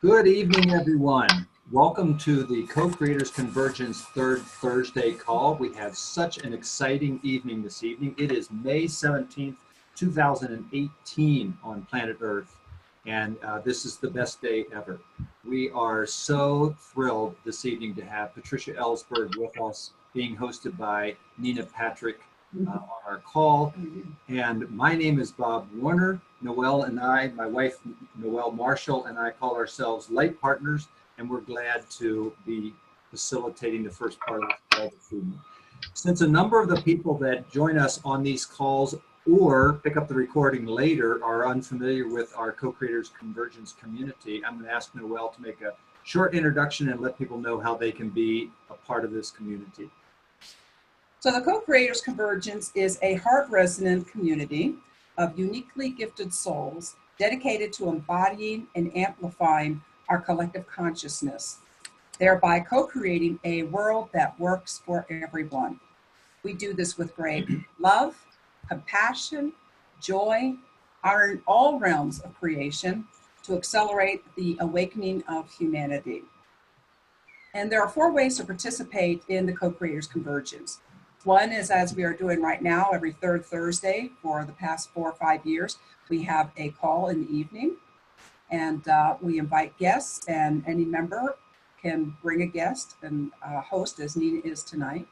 Good evening, everyone. Welcome to the Co-Creators Convergence third Thursday call. We have such an exciting evening this evening. It is May 17th, 2018 on planet Earth, and this is the best day ever. We are so thrilled this evening to have Patricia Ellsberg with us, being hosted by Nina Patrick on our call. And my name is Bob Warner. Noelle and I, my wife Noelle Marshall, and I call ourselves Light Partners, and we're glad to be facilitating the first part of this call this evening. Since a number of the people that join us on these calls or pick up the recording later are unfamiliar with our Co-Creators Convergence community, I'm going to ask Noelle to make a short introduction and let people know how they can be a part of this community. So the Co-Creators Convergence is a heart-resonant community of uniquely gifted souls dedicated to embodying and amplifying our collective consciousness, thereby co-creating a world that works for everyone. We do this with great love, compassion, joy, in all realms of creation to accelerate the awakening of humanity. And there are 4 ways to participate in the Co-Creators Convergence. One is, as we are doing right now, every third Thursday for the past 4 or 5 years, we have a call in the evening, and we invite guests, and any member can bring a guest and host, as Nina is tonight.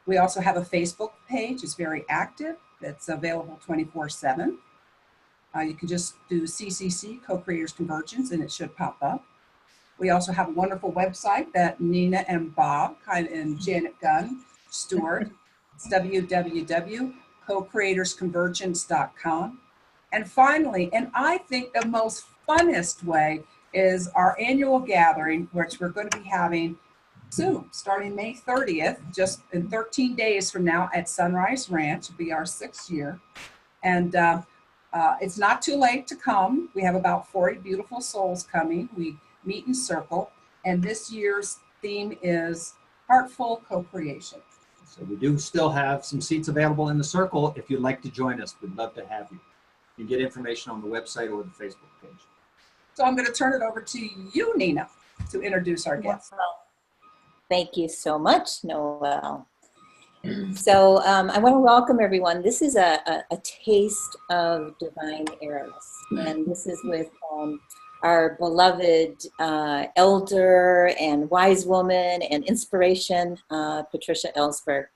We also have a Facebook page. It's very active. It's available 24/7. You can just do CCC, Co-Creators Convergence, and it should pop up. We also have a wonderful website that Nina and Bob and Janet Gunn steward. It's www.cocreatorsconvergence.com. And finally, and I think the most funnest way, is our annual gathering, which we're going to be having soon, starting May 30th, just in 13 days from now at Sunrise Ranch. It'll be our 6th year. And it's not too late to come. We have about 40 beautiful souls coming. We meet in circle. And this year's theme is Heartful Co-Creation. So we do still have some seats available in the circle. If you'd like to join us, we'd love to have you. You can get information on the website or the Facebook page. So I'm going to turn it over to you, Nina, to introduce our guest. Thank you so much, Noelle. So I want to welcome everyone. This is a taste of divine Eros, and this is with our beloved elder and wise woman and inspiration, Patricia Ellsberg.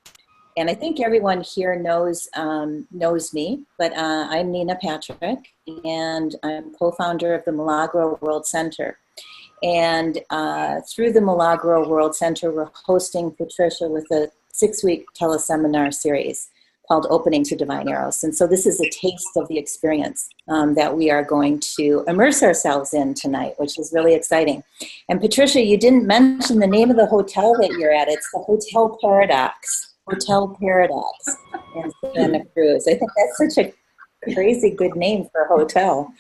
And I think everyone here knows me, but I'm Nina Patrick, and I'm co-founder of the Milagro World Center. And through the Milagro World Center, we're hosting Patricia with a 6-week teleseminar series called Opening to Divine Eros. And so this is a taste of the experience that we are going to immerse ourselves in tonight, which is really exciting. And Patricia, you didn't mention the name of the hotel that you're at. It's the Hotel Paradox. Hotel Paradox in Santa Cruz. I think that's such a crazy good name for a hotel.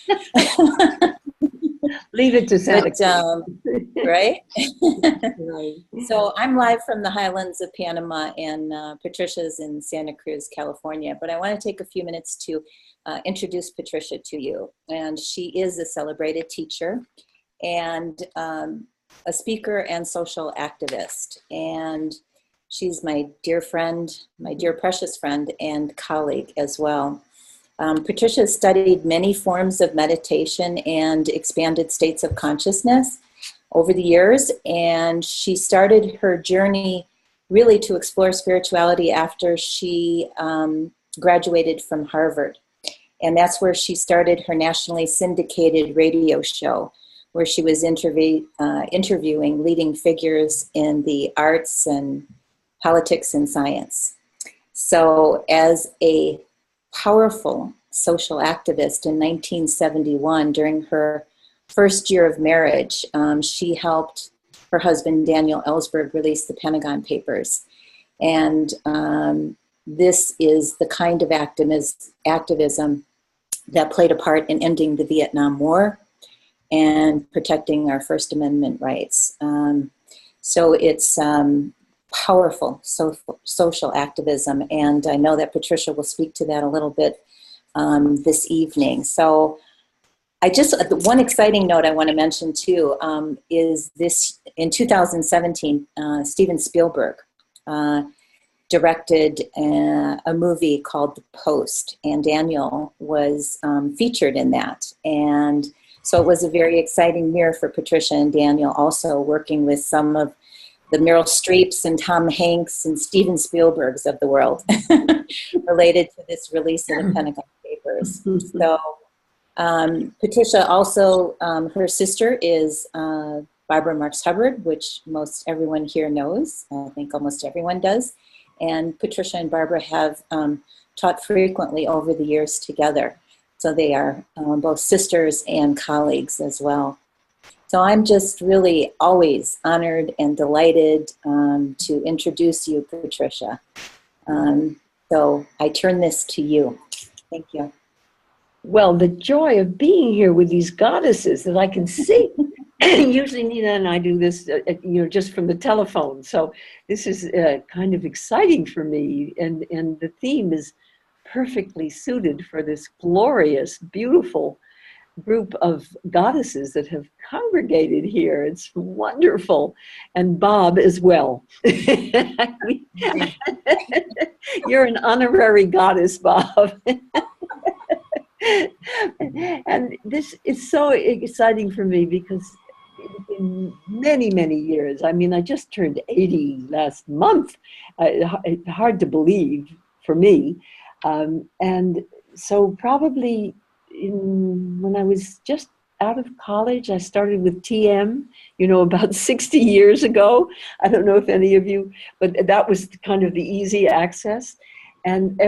Leave it to Santa Cruz. Right? Right. So I'm live from the highlands of Panama, and Patricia's in Santa Cruz, California. But I want to take a few minutes to introduce Patricia to you. And she is a celebrated teacher and a speaker and social activist. And she's my dear friend, my dear precious friend and colleague as well. Patricia studied many forms of meditation and expanded states of consciousness over the years, and she started her journey really to explore spirituality after she graduated from Harvard. And that's where she started her nationally syndicated radio show, where she was interviewing leading figures in the arts and politics and science. So as a powerful social activist in 1971, during her first year of marriage, she helped her husband, Daniel Ellsberg, release the Pentagon Papers. And this is the kind of activism that played a part in ending the Vietnam War and protecting our First Amendment rights. So it's powerful social activism, and I know that Patricia will speak to that a little bit this evening. So one exciting note I want to mention too is this in 2017, Steven Spielberg directed a movie called The Post, and Daniel was featured in that. And so it was a very exciting year for Patricia and Daniel, also working with some of the Meryl Streeps and Tom Hanks and Steven Spielbergs of the world related to this release of the Pentagon Papers. So Patricia also, her sister is Barbara Marx Hubbard, which most everyone here knows. I think almost everyone does. And Patricia and Barbara have taught frequently over the years together. So they are both sisters and colleagues as well. So I'm just really always honored and delighted to introduce you, Patricia. So I turn this to you. Thank you. Well, the joy of being here with these goddesses that I can see. Usually Nina and I do this, just from the telephone. So this is kind of exciting for me. And the theme is perfectly suited for this glorious, beautiful group of goddesses that have congregated here. It's wonderful. And Bob as well. You're an honorary goddess, Bob. And this is so exciting for me because in many, many years, I mean, I just turned 80 last month. It's hard to believe for me. And so probably when I was just out of college, I started with TM, about 60 years ago. I don't know if any of you, but that was kind of the easy access. And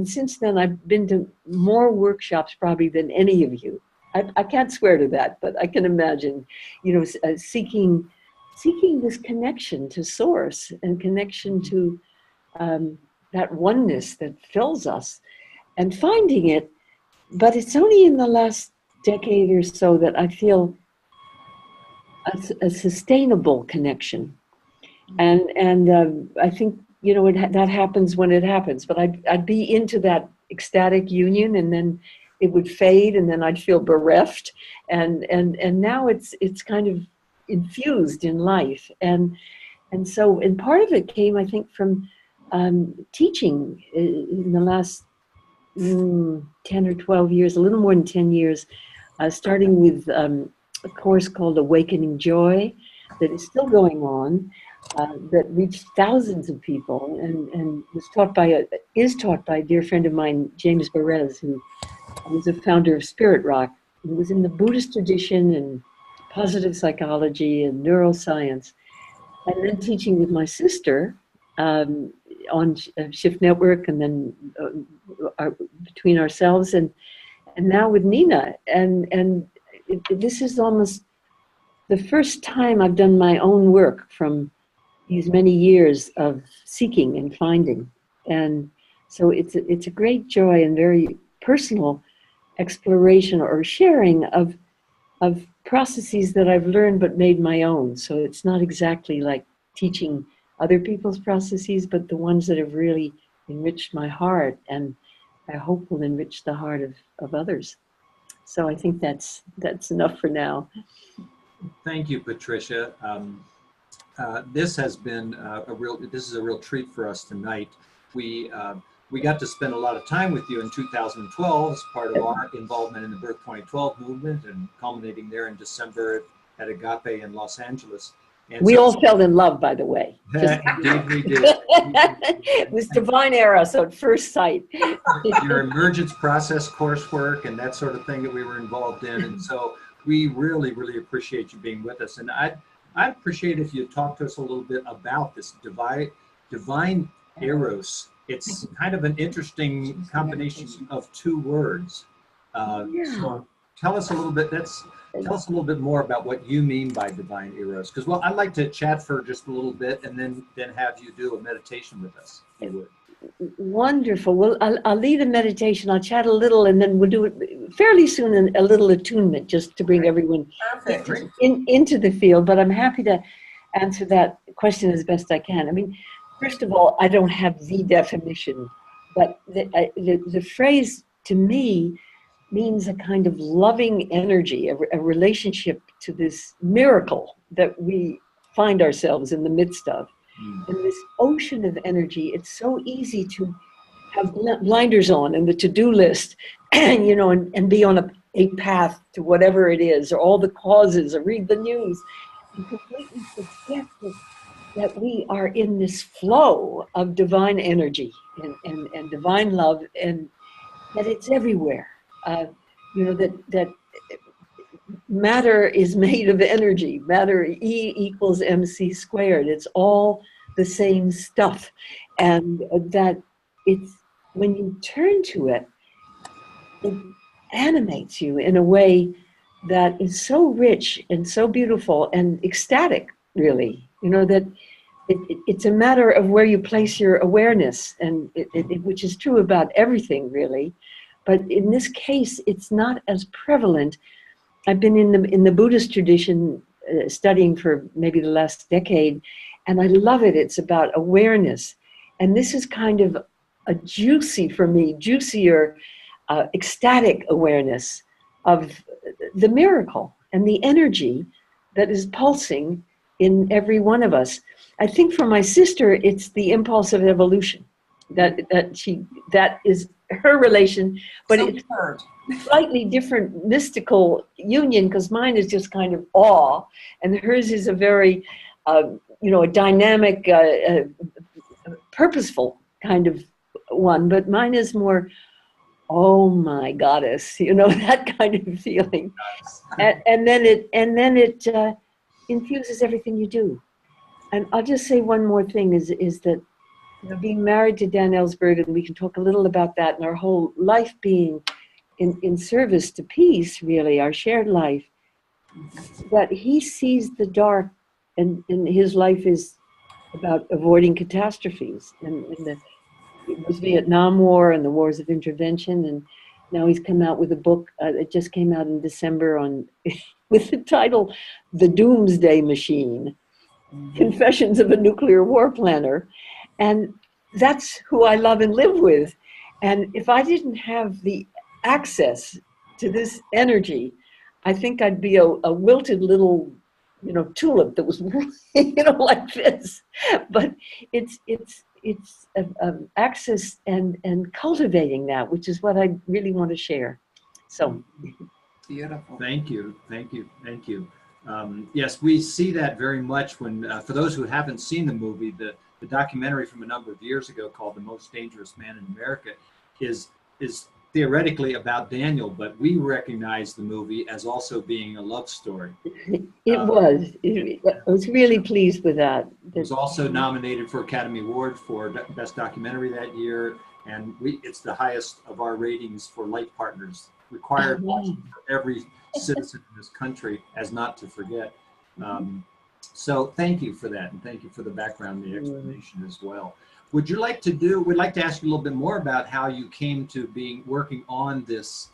since then, I've been to more workshops probably than any of you. I can't swear to that, but I can imagine, seeking this connection to source and connection to that oneness that fills us and finding it. But it's only in the last decade or so that I feel a sustainable connection. And I think, that happens when it happens. But I'd be into that ecstatic union, and then it would fade, and then I'd feel bereft. And now it's kind of infused in life. And part of it came, I think, from teaching in the last 10 or 12 years, a little more than 10 years, starting with a course called Awakening Joy that is still going on, that reached thousands of people and is taught by a dear friend of mine, James Perez, who was the founder of Spirit Rock. He was in the Buddhist tradition and positive psychology and neuroscience, and then teaching with my sister on Shift Network, and then between ourselves, and now with Nina. And this is almost the first time I've done my own work from these many years of seeking and finding. And so it's a great joy and very personal exploration or sharing of processes that I've learned but made my own. So it's not exactly like teaching other people's processes, but the ones that have really enriched my heart, and I hope will enrich the heart of others. So I think that's enough for now. Thank you, Patricia. This has been this is a real treat for us tonight. We got to spend a lot of time with you in 2012 as part of our involvement in the Birth 2012 movement, and culminating there in December at Agape in Los Angeles. And we all fell in love, by the way. Indeed, we did. It was divine Eros at first sight. Your emergence process coursework and that sort of thing that we were involved in. And so we really, really appreciate you being with us. And I'd appreciate if you talk to us a little bit about this divine Eros. It's kind of an interesting combination of two words. So tell us a little bit more about what you mean by divine Eros. Because, well, I'd like to chat for just a little bit and then have you do a meditation with us, if you would. Wonderful. Well, I'll lead a meditation. I'll chat a little, and then we'll do it fairly soon, a little attunement just to bring everyone into the field. But I'm happy to answer that question as best I can. I mean, first of all, I don't have the definition, but the phrase to me means a kind of loving energy, a relationship to this miracle that we find ourselves in the midst of. And this ocean of energy, it's so easy to have blinders on and the to-do list, and and be on a path to whatever it is, or all the causes, or read the news, and completely forget that we are in this flow of divine energy and divine love, and that it's everywhere. That matter is made of energy. Matter, E equals mc squared. It's all the same stuff. And that it's, when you turn to it, it animates you in a way that is so rich and so beautiful and ecstatic, really. That it's a matter of where you place your awareness, and which is true about everything, really. But in this case, it's not as prevalent. I've been in the Buddhist tradition studying for maybe the last decade, and I love it. It's about awareness. And this is kind of a juicier, ecstatic awareness of the miracle and the energy that is pulsing in every one of us. I think for my sister, it's the impulse of evolution. That is her relation, but it's slightly different mystical union, because mine is just kind of awe, and hers is a very, a dynamic, purposeful kind of one. But mine is more, oh my goddess, that kind of feeling, and then it infuses everything you do. And I'll just say one more thing is that being married to Dan Ellsberg, and we can talk a little about that, and our whole life being in service to peace, really, our shared life, that he sees the dark, and his life is about avoiding catastrophes. And it was Vietnam War and the wars of intervention, and now he's come out with a book. It just came out in December with the title, The Doomsday Machine, Confessions of a Nuclear War Planner. And that's who I love and live with. And if I didn't have the access to this energy, I think I'd be a wilted little, tulip that was, like this. But it's access and cultivating that, which is what I really want to share. So beautiful. Thank you. Yes, we see that very much when, for those who haven't seen the movie, the documentary from a number of years ago called The Most Dangerous Man in America is theoretically about Daniel, but we recognize the movie as also being a love story. It was. I was really pleased with that. It was also nominated for Academy Award for Best Documentary that year, and it's the highest of our ratings for life partners, required watching for every citizen in this country, as not to forget. So thank you for that, and thank you for the background, the explanation as well. We'd like to ask you a little bit more about how you came to working on this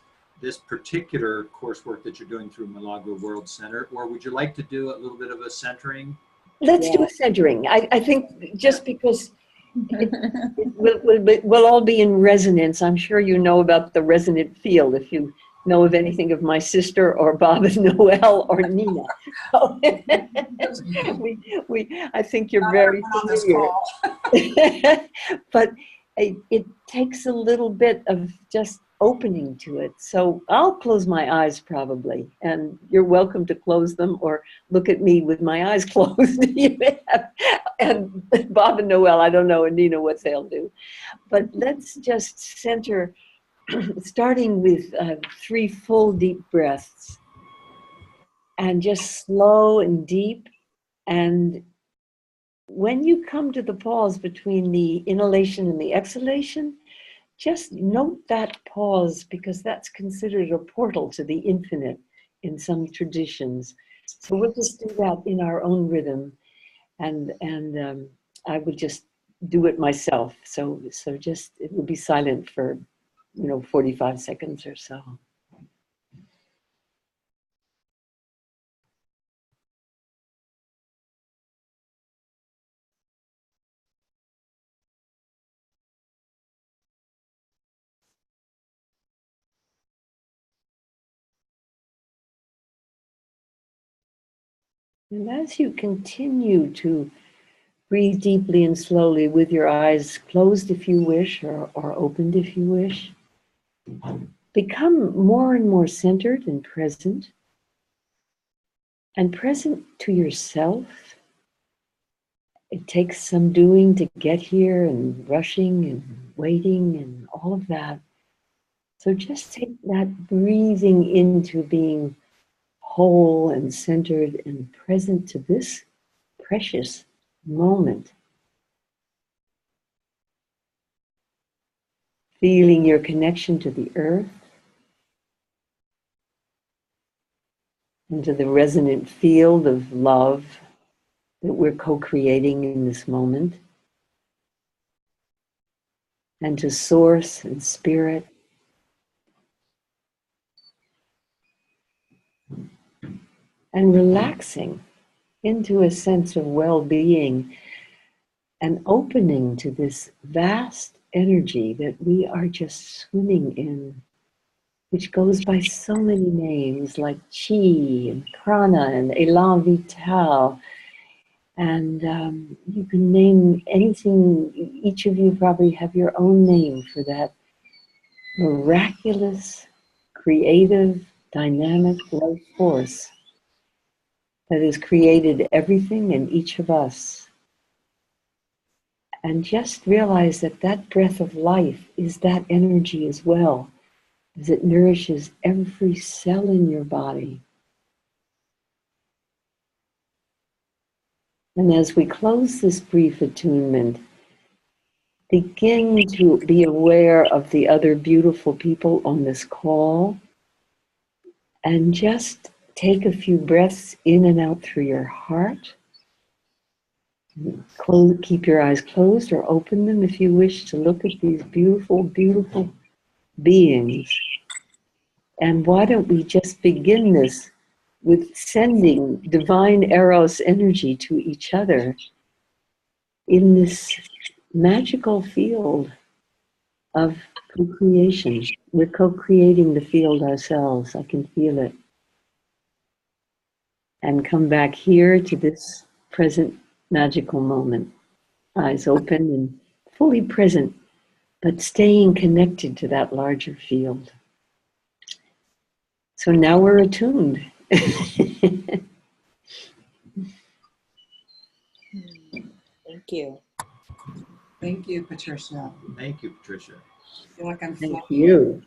particular coursework that you're doing through Milagro World Center, or would you like to do a little bit of a centering? Let's do a centering. I think just because we'll all be in resonance. I'm sure you know about the resonant field if you know of anything of my sister or Bob and Noel or Nina. So, I think you're very familiar. But it takes a little bit of just opening to it. So I'll close my eyes probably, and you're welcome to close them or look at me with my eyes closed. And Bob and Noel, I don't know, and Nina, what they'll do. But let's just center, starting with 3 full deep breaths, and just slow and deep. And when you come to the pause between the inhalation and the exhalation, just note that pause, because that's considered a portal to the infinite in some traditions. So we'll just do that in our own rhythm, and I would just do it myself. So just, it will be silent for 45 seconds or so. And as you continue to breathe deeply and slowly with your eyes closed if you wish, or opened if you wish, become more and more centered and present to yourself. It takes some doing to get here, and rushing and waiting and all of that. So just take that breathing into being whole and centered and present to this precious moment. Feeling your connection to the earth and to the resonant field of love that we're co-creating in this moment, and to source and spirit. And relaxing into a sense of well-being and opening to this vast energy that we are just swimming in, which goes by so many names like chi and prana and elan vital. And you can name anything. Each of you probably have your own name for that miraculous, creative, dynamic life force that has created everything in each of us. And just realize that that breath of life is that energy as well, as it nourishes every cell in your body. And as we close this brief attunement, begin to be aware of the other beautiful people on this call, and just take a few breaths in and out through your heart. Keep your eyes closed or open them if you wish to look at these beautiful, beautiful beings. And why don't we just begin this with sending divine Eros energy to each other in this magical field of co-creation. We're co-creating the field ourselves. I can feel it. And come back here to this present magical moment. Eyes open and fully present, but staying connected to that larger field. So now we're attuned. Thank you. Thank you, Patricia. Thank you, Patricia. I feel like I'm Thank floating. you.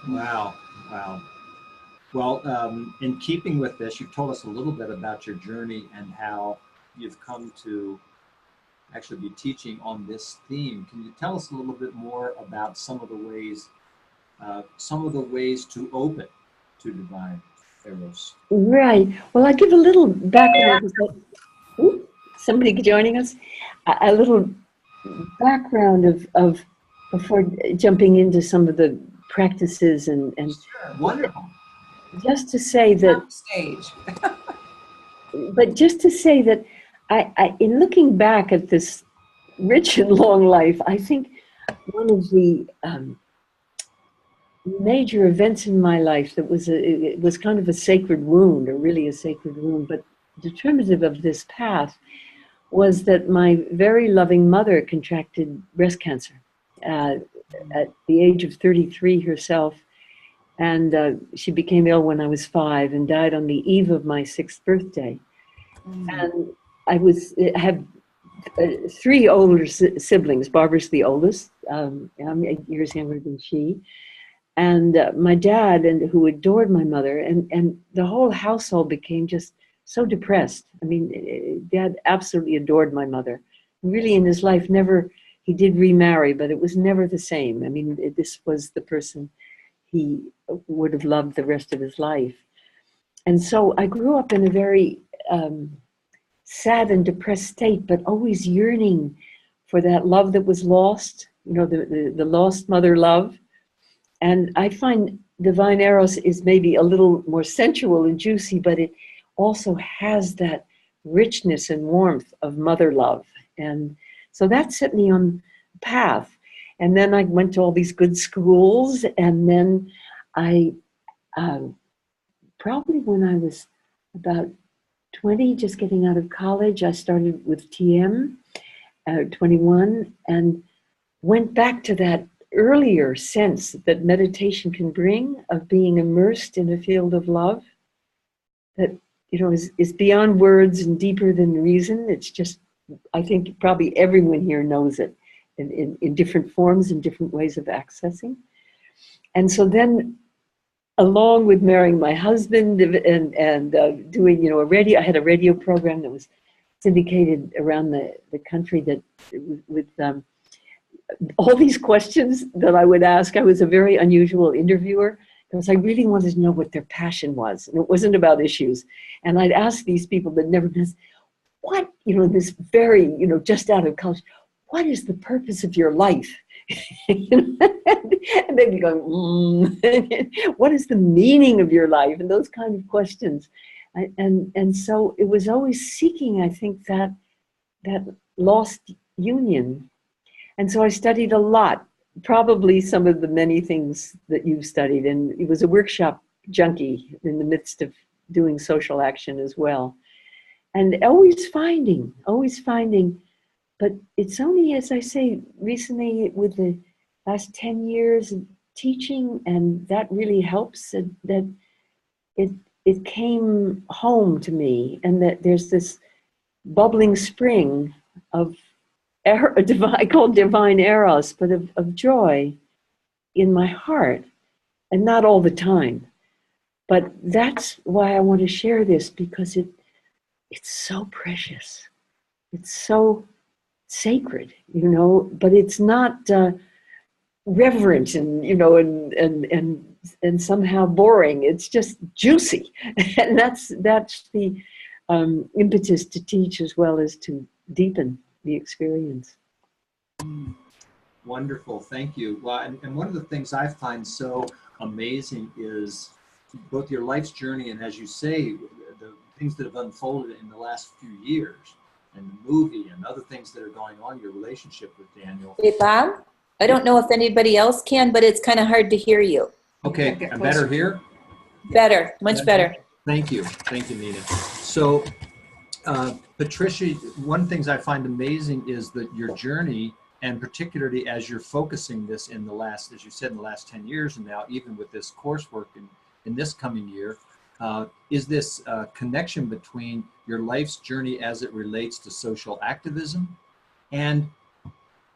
Wow, wow. Well, in keeping with this, you've told us a little bit about your journey and how you've come to actually be teaching on this theme. Can you tell us a little bit more about some of the ways to open to divine Eros? Right. Well, I'll give a little background. Somebody joining us? A little background of before jumping into some of the practices and Sure. Wonderful. just to say that, Stage. but just to say that I in looking back at this rich and long life, I think one of the major events in my life that it was kind of a sacred wound, or really a sacred wound, but determinative of this path, was that my very loving mother contracted breast cancer at the age of 33 herself. And she became ill when I was 5 and died on the eve of my 6th birthday. And I have 3 older siblings. Barbara's the oldest. I'm 8 years younger than she. And my dad, who adored my mother, and the whole household became just so depressed. I mean, Dad absolutely adored my mother. Really, in his life, he did remarry, but it was never the same. I mean, this was the person he would have loved the rest of his life. And so I grew up in a very sad and depressed state, but always yearning for that love that was lost, the lost mother love. And I find divine Eros is maybe a little more sensual and juicy, but it also has that richness and warmth of mother love. And so that set me on the path. And then I went to all these good schools, and then I, probably when I was about 20, just getting out of college. I started with TM at 21 and went back to that earlier sense that meditation can bring of being immersed in a field of love that, you know, is beyond words and deeper than reason. It's just, I think probably everyone here knows it in different forms and different ways of accessing. And so then, along with marrying my husband and doing, you know, I had a radio program that was syndicated around the country that with all these questions that I would ask. I was a very unusual interviewer because I really wanted to know what their passion was. And it wasn't about issues. And I'd ask these people that never been, what, you know, this very, you know, just out of college, what is the purpose of your life? And they'd be going, what is the meaning of your life? And those kind of questions. And so it was always seeking, I think, that lost union. And so I studied a lot, probably some of the many things that you've studied. And it was a workshop junkie in the midst of doing social action as well. And always finding, but it's only, as I say, recently with the last 10 years of teaching, and that really helps, that it came home to me, and that there's this bubbling spring of I call it divine Eros, but of joy in my heart, and not all the time. But that's why I want to share this, because it's so precious. It's so sacred, you know, but it's not reverent and, you know, and somehow boring. It's just juicy. And that's the impetus to teach as well as to deepen the experience. Wonderful, thank you. Well, and one of the things I find so amazing is both your life's journey and, as you say, the things that have unfolded in the last few years, and the movie and other things that are going on, your relationship with Daniel. Hey, Bob, I don't know if anybody else can, but it's kind of hard to hear you. Okay, I'm better here? Better, much better. Thank you, Nina. So, Patricia, one of the things I find amazing is that your journey, and particularly as you're focusing this in the last, as you said, in the last 10 years, and now even with this coursework in this coming year, is this connection between your life's journey as it relates to social activism and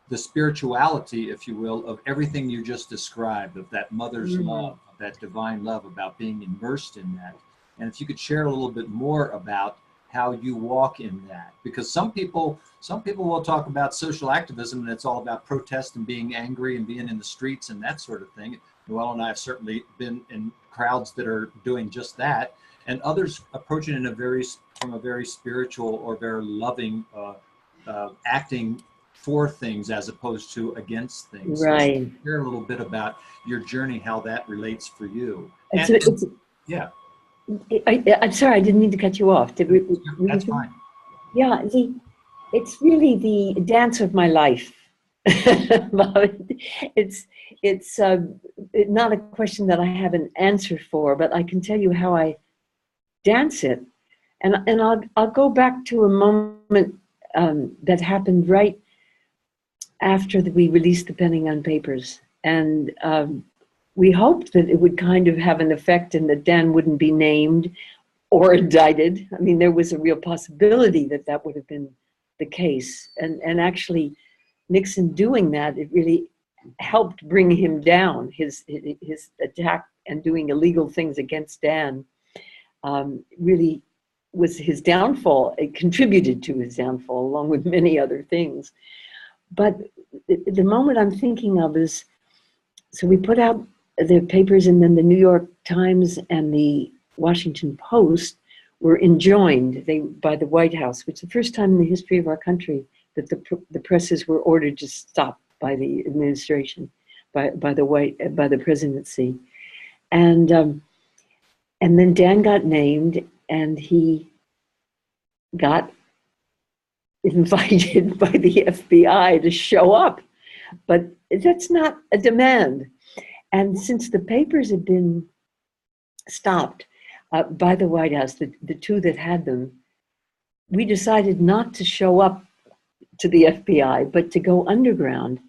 the spirituality, if you will, of everything you just described, of that mother's love, of that divine love, about being immersed in that. And if you could share a little bit more about how you walk in that, because some people will talk about social activism and it's all about protest and being angry and being in the streets and that sort of thing. Noel and I have certainly been in crowds that are doing just that, and others approach it from a very spiritual or very loving, acting for things as opposed to against things. Right. So share a little bit about your journey, how that relates for you. Yeah. I'm sorry, I didn't mean to cut you off. That's fine. Yeah, it's really the dance of my life. It's not a question that I have an answer for, but I can tell you how I dance it. And I'll go back to a moment that happened right after we released the Penning on Papers. And we hoped that it would kind of have an effect and that Dan wouldn't be named or indicted. I mean, there was a real possibility that would have been the case. And actually, Nixon doing that, it really helped bring him down. His attack and doing illegal things against Dan really was his downfall. It contributed to his downfall, along with many other things. But the moment I'm thinking of is, so we put out the papers, and then the New York Times and the Washington Post were enjoined by the White House, which is the first time in the history of our country that the presses were ordered to stop by the administration, by the presidency. And then Dan got named, and he got invited by the FBI to show up. But that's not a demand. And since the papers had been stopped by the White House, the two that had them, we decided not to show up to the FBI, but to go underground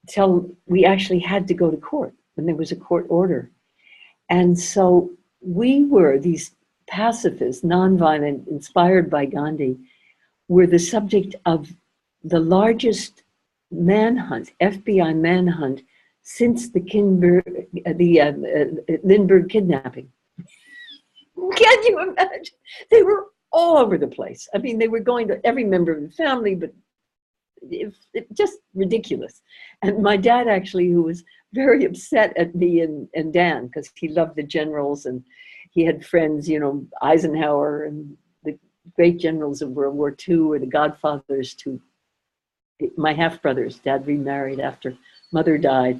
till we actually had to go to court when there was a court order. And so we were these pacifists, nonviolent, inspired by Gandhi, were the subject of the largest manhunt, FBI manhunt, since the Lindbergh kidnapping. Can you imagine? They were all over the place. I mean, they were going to every member of the family, but it just ridiculous. And my dad actually, who was very upset at me and Dan, because he loved the generals and he had friends, you know, Eisenhower and the great generals of World War II were the godfathers to my half-brothers. Dad remarried after mother died.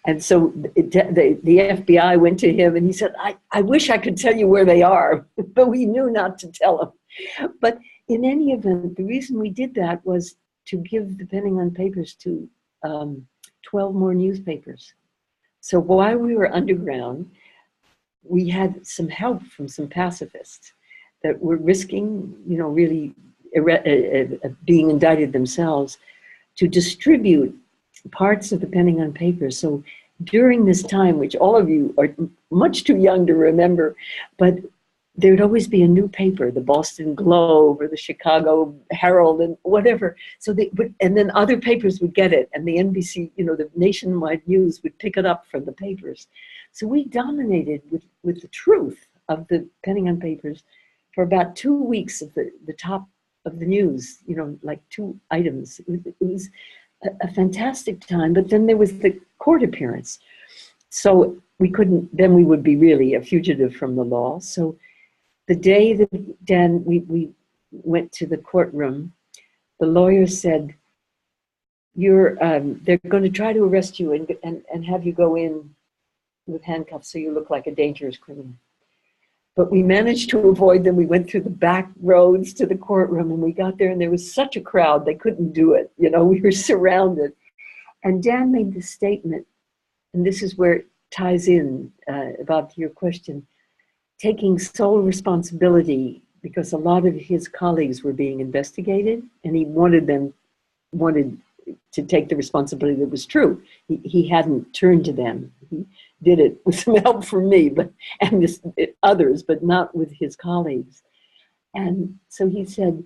And so the FBI went to him and he said, I wish I could tell you where they are, but we knew not to tell him. But in any event, the reason we did that was to give the Penning on Papers to 12 more newspapers. So while we were underground, we had some help from some pacifists that were risking, you know, really being indicted themselves to distribute parts of the Penning on Papers. So during this time, which all of you are much too young to remember, but there would always be a new paper, the Boston Globe or the Chicago Herald and whatever. So they would, and then other papers would get it, and the NBC, you know, the nationwide news would pick it up from the papers. So we dominated with the truth of the Penning on Papers for about 2 weeks of the top of the news, you know, like 2 items. It was a fantastic time, but then there was the court appearance. So we couldn't, then we would be really a fugitive from the law. So the day that Dan, we went to the courtroom, the lawyer said, they're going to try to arrest you and have you go in with handcuffs so you look like a dangerous criminal. But we managed to avoid them. We went through the back roads to the courtroom and we got there and there was such a crowd, they couldn't do it. You know, we were surrounded. And Dan made this statement, and this is where it ties in about your question, taking sole responsibility because a lot of his colleagues were being investigated and he wanted to take the responsibility that was true. He hadn't turned to them. He did it with some help from me and others, but not with his colleagues. And so he said,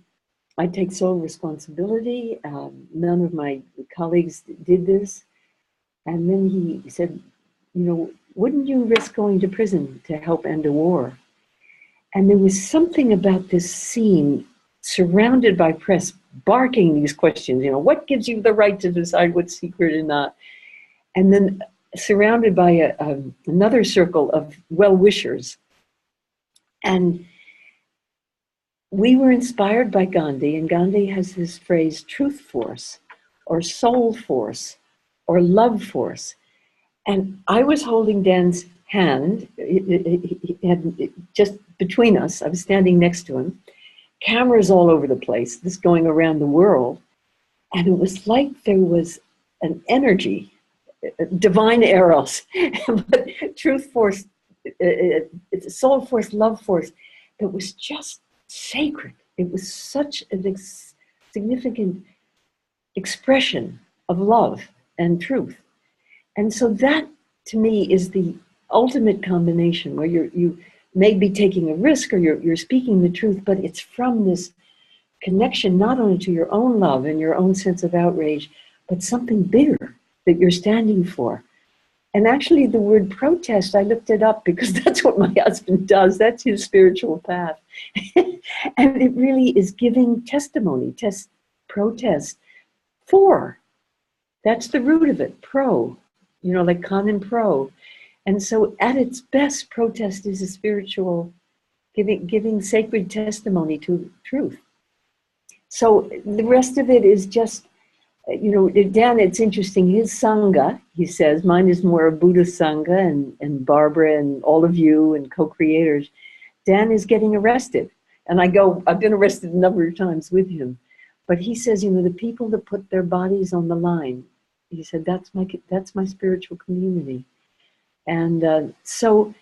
I take sole responsibility. None of my colleagues did this. And then he said, you know, wouldn't you risk going to prison to help end a war? And there was something about this scene surrounded by press barking these questions, you know, what gives you the right to decide what's secret and not? And then surrounded by another circle of well-wishers. And we were inspired by Gandhi, and Gandhi has this phrase, truth force, or soul force, or love force. And I was holding Dan's hand, just between us, I was standing next to him, cameras all over the place, this going around the world. And it was like there was an energy, divine Eros, but truth force, it's a soul force, love force, that was just sacred. It was such a significant expression of love and truth. And so that, to me, is the ultimate combination where you may be taking a risk or you're speaking the truth, but it's from this connection not only to your own love and your own sense of outrage, but something bigger that you're standing for. And actually the word protest, I looked it up because that's what my husband does. That's his spiritual path. And it really is giving testimony, protest for. That's the root of it, pro, you know, like con and pro. And so at its best, protest is a spiritual, giving sacred testimony to truth. So the rest of it is just, you know, Dan, it's interesting, his Sangha, he says, mine is more a Buddhist Sangha, and Barbara and all of you and co-creators, Dan is getting arrested. And I go, I've been arrested a number of times with him. But he says, you know, the people that put their bodies on the line, he said, that's my spiritual community. And so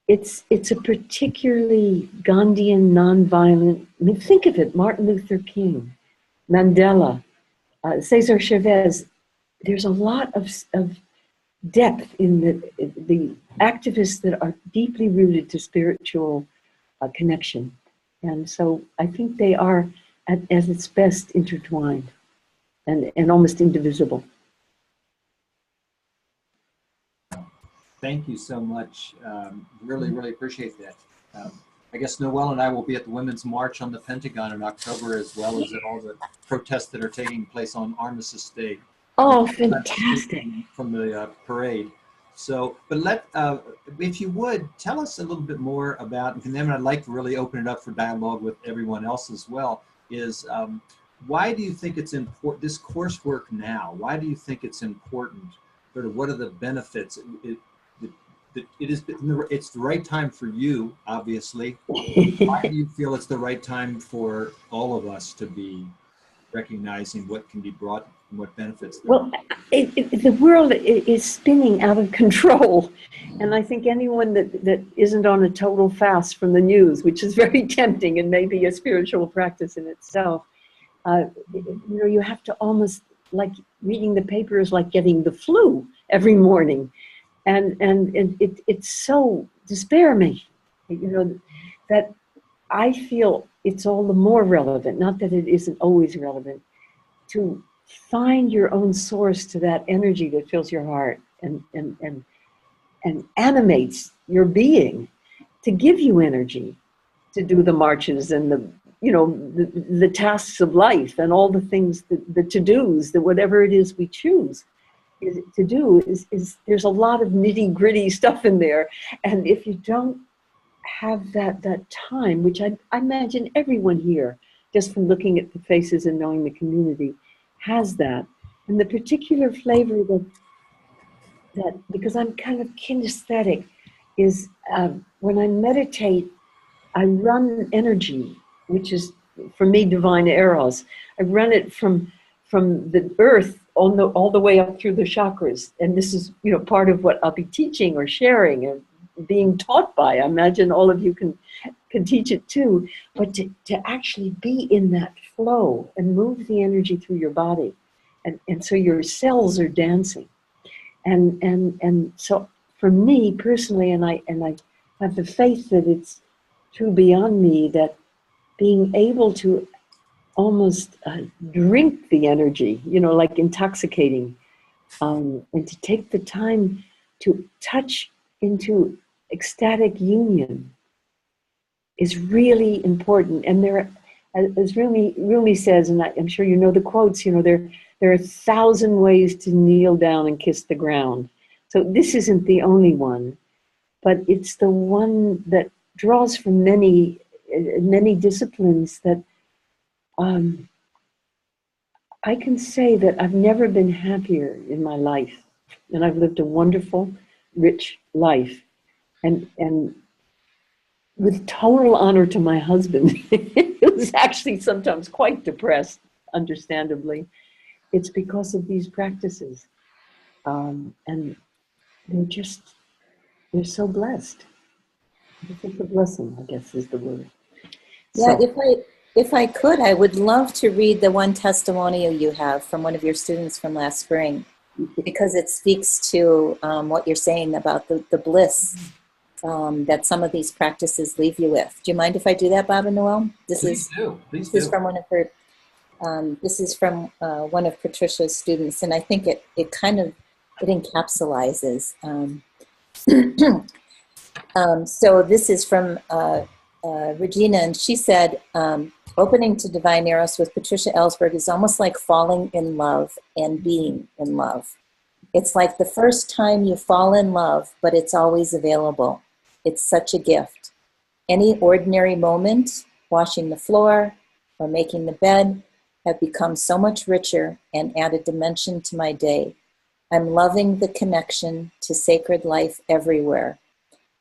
it's a particularly Gandhian, nonviolent. I mean, think of it: Martin Luther King, Mandela, Cesar Chavez. There's a lot of depth in the activists that are deeply rooted to spiritual connection, and so I think they are at its best intertwined and almost indivisible. Thank you so much. Really, really appreciate that. I guess Noelle and I will be at the Women's March on the Pentagon in October, as well as at all the protests that are taking place on Armistice Day. Oh, fantastic. From the parade. So, but if you would, tell us a little bit more about, and then I'd like to really open it up for dialogue with everyone else as well, is why do you think it's important, this coursework now, why do you think it's important? Sort of what are the benefits? It's the right time for you, obviously. Why do you feel it's the right time for all of us to be recognizing what can be brought and what benefits there? Well, the world is spinning out of control. And I think anyone that isn't on a total fast from the news, which is very tempting and maybe a spiritual practice in itself, you have to almost, like reading the paper is like getting the flu every morning. And it's so despair-making, that I feel it's all the more relevant, not that it isn't always relevant, to find your own source to that energy that fills your heart and animates your being, to give you energy to do the marches and the tasks of life and all the things, the to-dos, that whatever it is we choose to do is there's a lot of nitty-gritty stuff in there. And if you don't have that time, which I imagine everyone here, just from looking at the faces and knowing the community, has that. And the particular flavor that because I'm kind of kinesthetic, is when I meditate, I run energy, which is for me divine Eros. I run it from the earth all the way up through the chakras. And this is part of what I'll be teaching or sharing and being taught by. I imagine all of you can teach it too. But to actually be in that flow and move the energy through your body. And so your cells are dancing. And so for me personally, and I have the faith that it's true beyond me, that being able to almost drink the energy, like intoxicating, and to take the time to touch into ecstatic union is really important. And there, as Rumi says, and I'm sure you know the quotes, there are 1,000 ways to kneel down and kiss the ground. So this isn't the only one, but it's the one that draws from many disciplines that I can say that I've never been happier in my life. And I've lived a wonderful, rich life. And with total honor to my husband, who's actually sometimes quite depressed, understandably, it's because of these practices. And they're so blessed. It's a blessing, I guess is the word. Yeah, if I could, I would love to read the one testimonial you have from one of your students from last spring, because it speaks to what you're saying about the bliss that some of these practices leave you with. Do you mind if I do that, Bob and Noelle? Please do. This is from one of her. This is from one of Patricia's students, and I think it encapsulizes. So this is from Regina, and she said, opening to Divine Eros with Patricia Ellsberg is almost like falling in love and being in love. It's like the first time you fall in love, but it's always available. It's such a gift. Any ordinary moment, washing the floor or making the bed, have become so much richer and add a dimension to my day. I'm loving the connection to sacred life everywhere.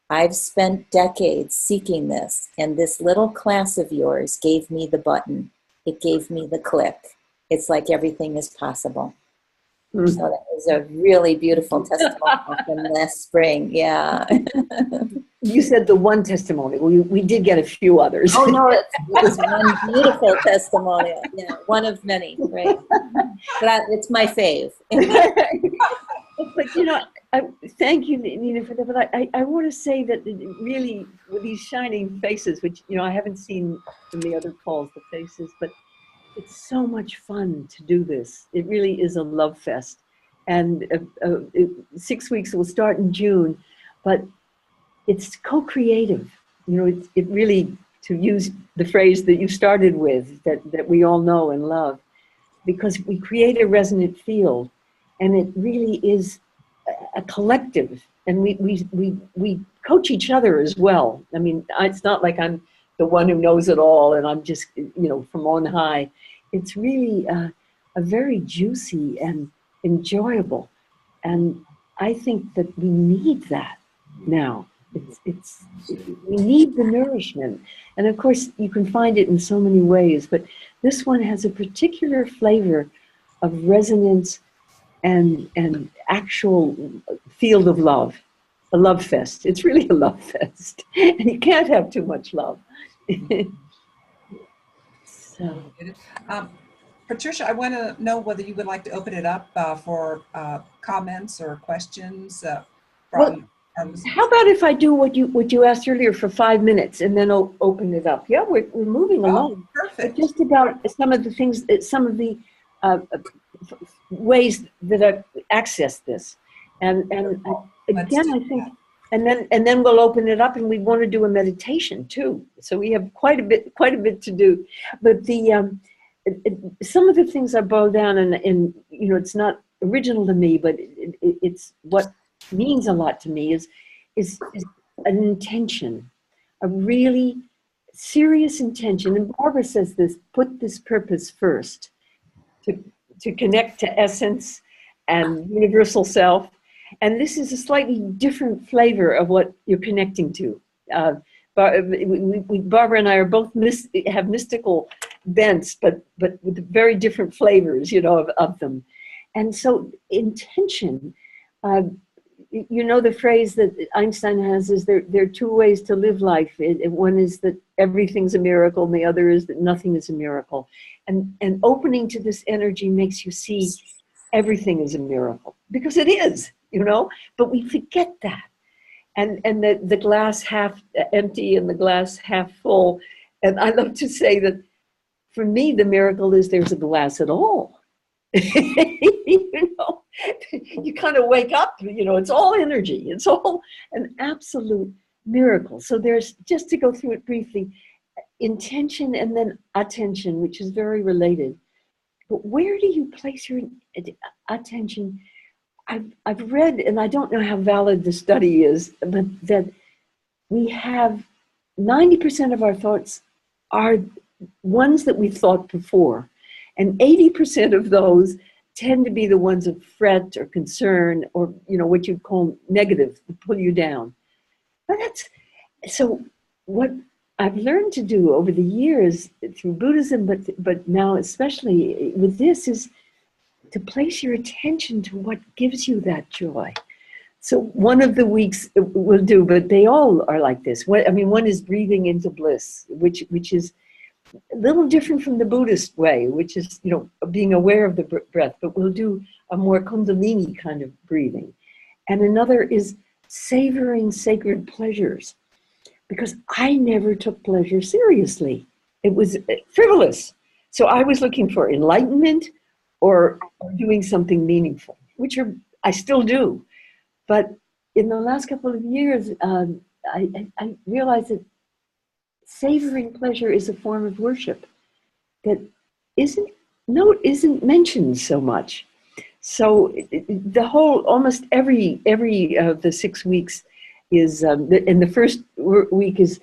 I've spent decades seeking this, and this little class of yours gave me the button. It gave me the click. It's like everything is possible. Mm. So that was a really beautiful testimony from last spring. Yeah. You said the one testimonial. We did get a few others. Oh no, it's one beautiful testimonial. Yeah, one of many, right? But it's my fave. But you know, thank you, Nina, for that. But I want to say that really, with these shining faces, which you know I haven't seen from the other calls, the faces, but it's so much fun to do this. It really is a love fest, and 6 weeks will start in June, but it's co-creative. You know, it really, to use the phrase that you started with, that we all know and love, because we create a resonant field, and it really is a collective, and we coach each other as well. I mean, it's not like I'm the one who knows it all and I'm just, you know, from on high. It's really a very juicy and enjoyable, and I think that we need that now. We need the nourishment, and of course you can find it in so many ways, but this one has a particular flavor of resonance and actual field of love, a love fest. It's really a love fest, and you can't have too much love. So, Patricia, I want to know whether you would like to open it up for comments or questions from our listeners. How about if I do what you asked earlier for 5 minutes, and then I'll open it up? Yeah, we're moving along. Perfect. But just about some of the things, some of the ways that I've accessed this, and again, I think, and then we'll open it up, and we want to do a meditation too. So we have quite a bit to do. But some of the things I boil down, and you know, it's not original to me, but it's what means a lot to me is an intention, a really serious intention. And Barbara says this: put this purpose first, to connect to essence and universal self. And this is a slightly different flavor of what you're connecting to. Barbara and I are both have mystical bents, but with very different flavors, you know, of them. And so intention, you know, the phrase that Einstein has is there are two ways to live life. One is that everything's a miracle, and the other is that nothing is a miracle. And opening to this energy makes you see everything is a miracle, because it is, you know, but we forget that. And the glass half empty and the glass half full. And I love to say that for me, the miracle is there's a glass at all. You know, you kind of wake up, you know, it's all energy. It's all an absolute miracle. So there's, just to go through it briefly, intention and then attention, which is very related. But where do you place your attention? I've read, and I don't know how valid the study is, but that we have 90% of our thoughts are ones that we've thought before. And 80% of those tend to be the ones of fret or concern, or, you know, what you'd call negative, pull you down. But so what I've learned to do over the years through Buddhism, but now especially with this, is to place your attention to what gives you that joy. So one of the weeks we'll do, but they all are like this. One is breathing into bliss, which is a little different from the Buddhist way, which is, you know, being aware of the breath, but we'll do a more kundalini kind of breathing. And another is savoring sacred pleasures, because I never took pleasure seriously. It was frivolous. So I was looking for enlightenment or doing something meaningful, which I still do. But in the last couple of years, I realized that savoring pleasure is a form of worship that isn't mentioned so much. So the whole, almost every of the 6 weeks is, and the first week is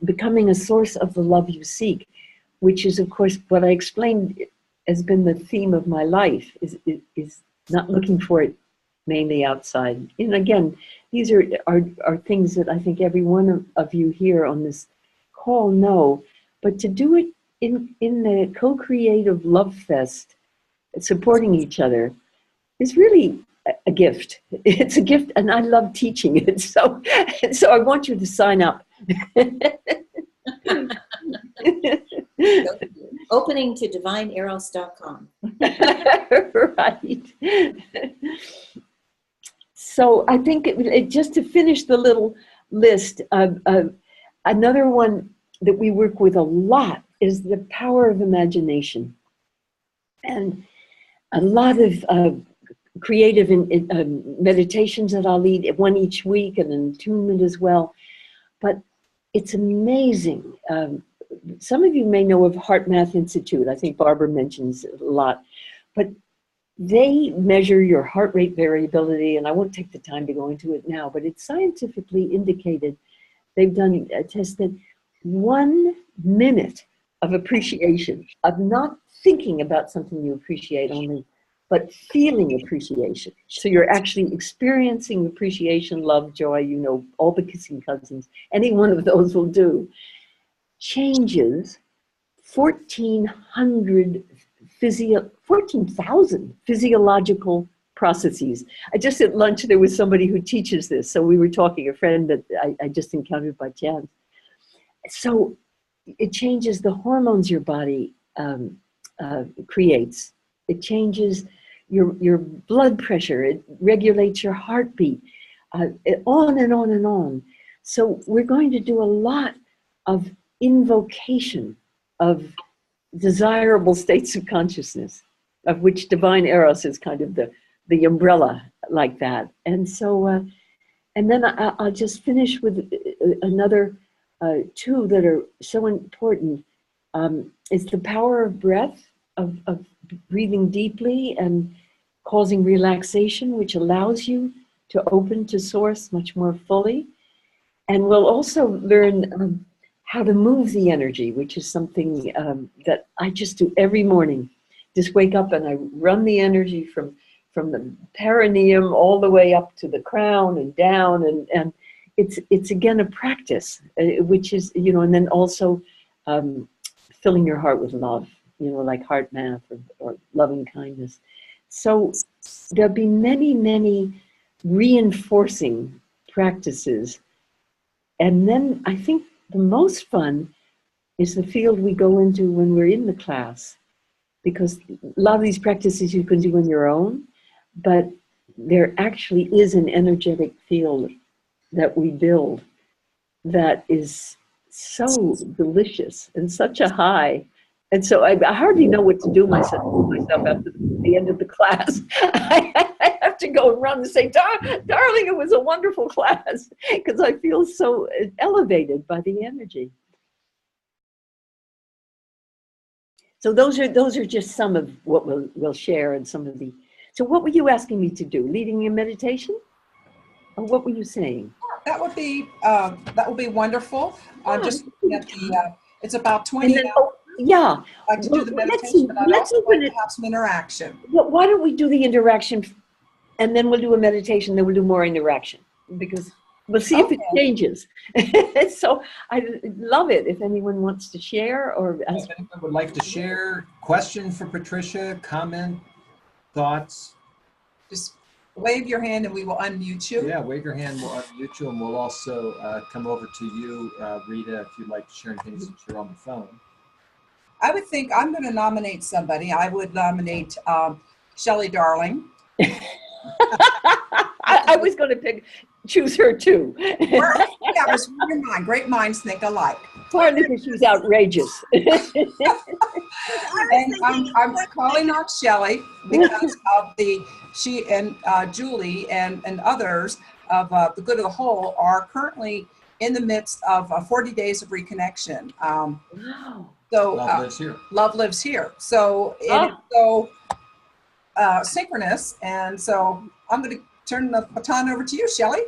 becoming a source of the love you seek, which is, of course, what I explained has been the theme of my life, is not looking for it mainly outside. And again, these are things that I think every one of you here on this call know, but to do it in the co-creative love fest, supporting each other, is really a gift. It's a gift, and I love teaching it. So I want you to sign up. Opening to divineeros.com. Right. So I think just to finish the little list, another one that we work with a lot is the power of imagination. And a lot of creative meditations that I'll lead, one each week, and an attunement as well. But it's amazing. Some of you may know of Heart Math Institute. I think Barbara mentions it a lot. But they measure your heart rate variability, and I won't take the time to go into it now, but it's scientifically indicated. They've done a test that 1 minute of appreciation, of not thinking about something you appreciate only, but feeling appreciation. So you're actually experiencing appreciation, love, joy, you know, all the kissing cousins. Any one of those will do. Changes 14,000 physiological processes. I just at lunch, there was somebody who teaches this. So we were talking, a friend that I just encountered by chance. So it changes the hormones your body creates. It changes your blood pressure. It regulates your heartbeat, on and on and on. So we're going to do a lot of invocation of desirable states of consciousness, of which divine Eros is kind of the umbrella like that. And so, and then I'll just finish with another two that are so important. It's the power of breath, of breathing deeply and causing relaxation, which allows you to open to source much more fully. And we'll also learn how to move the energy, which is something that I just do every morning. Just wake up and I run the energy from the perineum all the way up to the crown and down, and it's again a practice, which is, you know, and then also filling your heart with love, you know, like heart math or loving kindness. So there'll be many, many reinforcing practices. And then I think the most fun is the field we go into when we're in the class, because a lot of these practices you can do on your own, but there actually is an energetic field that we build that is so delicious and such a high. And so I hardly know what to do myself after the end of the class. I have to go and run and say, darling, it was a wonderful class, because I feel so elevated by the energy. So those are just some of what we'll share, and some of the. So what were you asking me to do? Leading a meditation, or what were you saying? That would be wonderful. I'm just looking at the. It's about 20 then, hours. Yeah. I'd like to do the meditation, but I'd also like to have some interaction. Well, why don't we do the interaction, and then we'll do a meditation, then we'll do more interaction, because we'll see if it changes. So I love it if anyone wants to share, or if anyone would like to share, question for Patricia, comment, thoughts. Just wave your hand and we will unmute you. Yeah, wave your hand, we'll unmute you, and we'll also come over to you, Rita, if you'd like to share anything since you're on the phone. I would think I'm going to nominate somebody. I would nominate Shelley Darling. I was going to choose her too. Yeah, it's your mind. Great minds think alike. Partly because she's outrageous. And I'm calling out Shelley because of she and Julie and others of the Good of the Whole are currently in the midst of 40 days of reconnection. Wow. So Love lives here. Love lives here. So it's so synchronous, and so I'm going to turn the baton over to you, Shelley.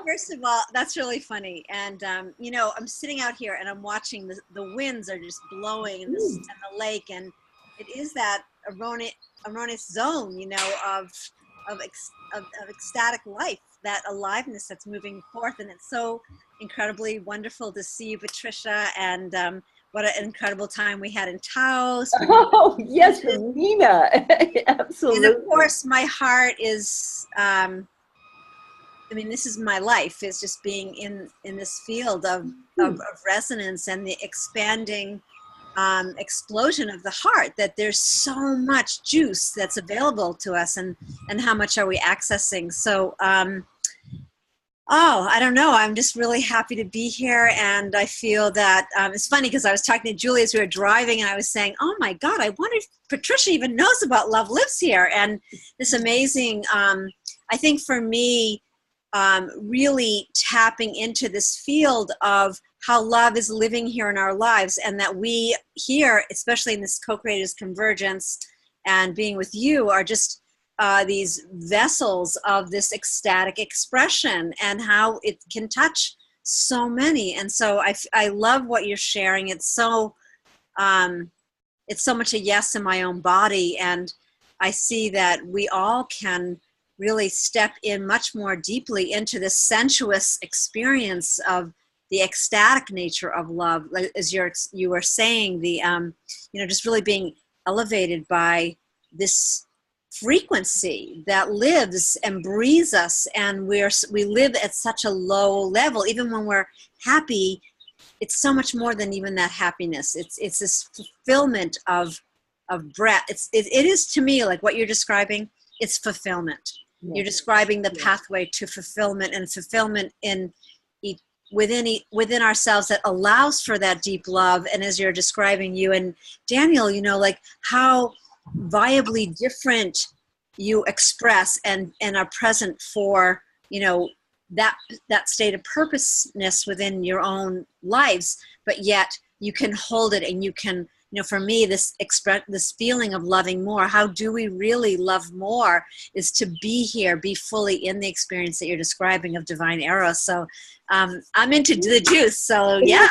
First of all, that's really funny. And, you know, I'm sitting out here and I'm watching the winds are just blowing and the lake. And it is that erroneous zone, you know, of ecstatic life, that aliveness that's moving forth. And it's so incredibly wonderful to see you, Patricia. And what an incredible time we had in Taos. Oh, yes, Nina. Absolutely. And of course, my heart is, I mean, this is my life, is just being in this field of resonance and the expanding explosion of the heart, that there's so much juice that's available to us, and how much are we accessing. So, I don't know. I'm just really happy to be here. And I feel that it's funny because I was talking to Julie as we were driving, and I was saying, oh my God, I wonder if Patricia even knows about Love Lives Here. And this amazing, I think for me, really tapping into this field of how love is living here in our lives, and that we here, especially in this co-creators convergence and being with you, are just these vessels of this ecstatic expression, and how it can touch so many. And so I love what you're sharing. It's so much a yes in my own body. And I see that we all can really step in much more deeply into this sensuous experience of the ecstatic nature of love, as you were saying, the just really being elevated by this frequency that lives and breathes us, and we live at such a low level. Even when we're happy, it's so much more than even that happiness. It's this fulfillment of breath. It is to me like what you're describing. It's fulfillment. Yeah. You're describing the pathway to fulfillment, and fulfillment within ourselves that allows for that deep love. And as you're describing, you and Daniel, like how viably different you express and are present for, that state of purposeness within your own lives, but yet you can hold it, and you can, for me, this feeling of loving more. How do we really love more is to be here, be fully in the experience that you're describing of divine Eros. So I'm into the juice. So yeah.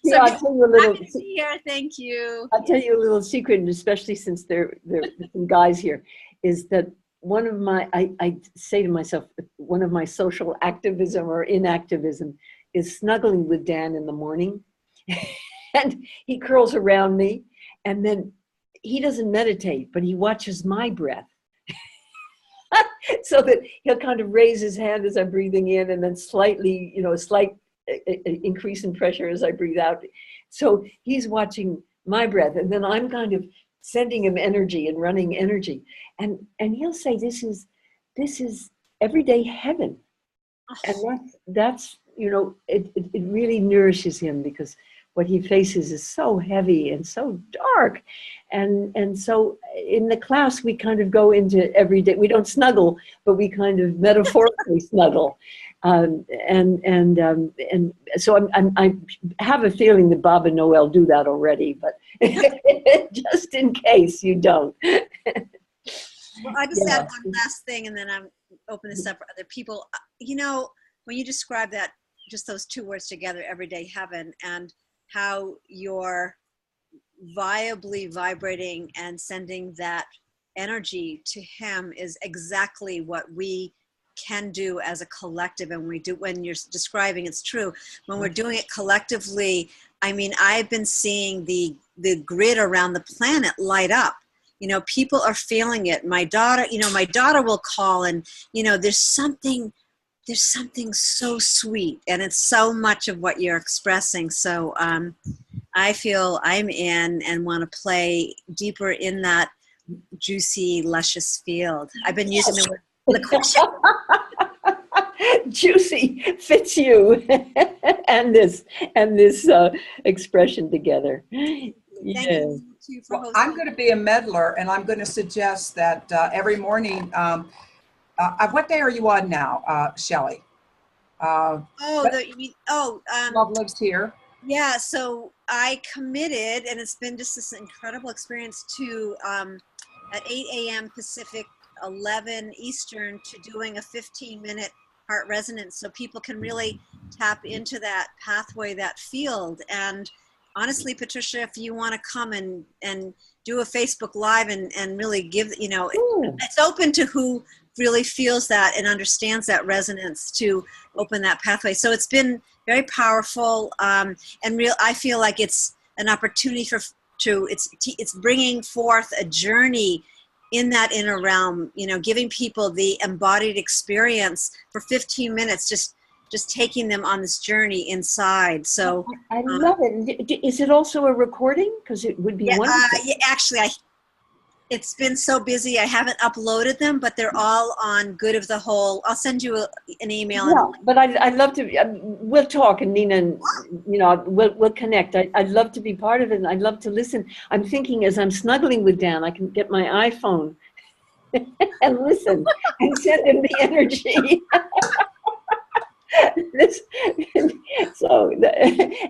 So I'll tell you a little. Happy to be here. Thank you. I'll tell you a little secret, and especially since there are some guys here, is that one of my, I say to myself, one of my social activism or inactivism is snuggling with Dan in the morning. And he curls around me, and then he doesn't meditate, but he watches my breath. So that he'll kind of raise his hand as I'm breathing in, and then slightly, a slight increase in pressure as I breathe out. So he's watching my breath, and then I'm kind of sending him energy and running energy. And he'll say, this is everyday heaven. And that's it really nourishes him, because what he faces is so heavy and so dark. And so in the class, we kind of go into everyday, we don't snuggle, but we kind of metaphorically snuggle. And so I have a feeling that Bob and Noel do that already, but just in case you don't. Well, I just add one last thing, and then I'm open this up for other people. When you describe that, just those two words together, everyday heaven, and how you're viably vibrating and sending that energy to him, is exactly what we can do as a collective. And we do, when you're describing, it's true. When we're doing it collectively, I mean, I've been seeing the grid around the planet light up. People are feeling it. My daughter will call, and, there's something so sweet, and it's so much of what you're expressing. So I feel I'm in and want to play deeper in that juicy, luscious field. I've been using the word liquid. Juicy fits you and this expression together. Thank you for hosting. I'm going to be a meddler, and I'm going to suggest that every morning. What day are you on now, Shelley? Love Lives Here. Yeah, so I committed, and it's been just this incredible experience to at 8 a.m. Pacific, 11 Eastern, to doing a 15-minute heart resonance, so people can really tap into that pathway, that field. And honestly, Patricia, if you want to come and do a Facebook Live and really give, it's open to really feels that and understands that resonance to open that pathway. So it's been very powerful, and real. I feel like it's an opportunity it's bringing forth a journey in that inner realm, you know, giving people the embodied experience for 15 minutes, just taking them on this journey inside. So I love it. Is it also a recording? Because it would be wonderful. Yeah, actually, it's been so busy, I haven't uploaded them, but they're all on Good of the Whole. I'll send you an email. Yeah, but I'd love to. We'll talk, and Nina, and you know, we'll connect. I'd love to be part of it, and I'd love to listen. I'm thinking as I'm snuggling with Dan, I can get my iPhone and listen and send him the energy.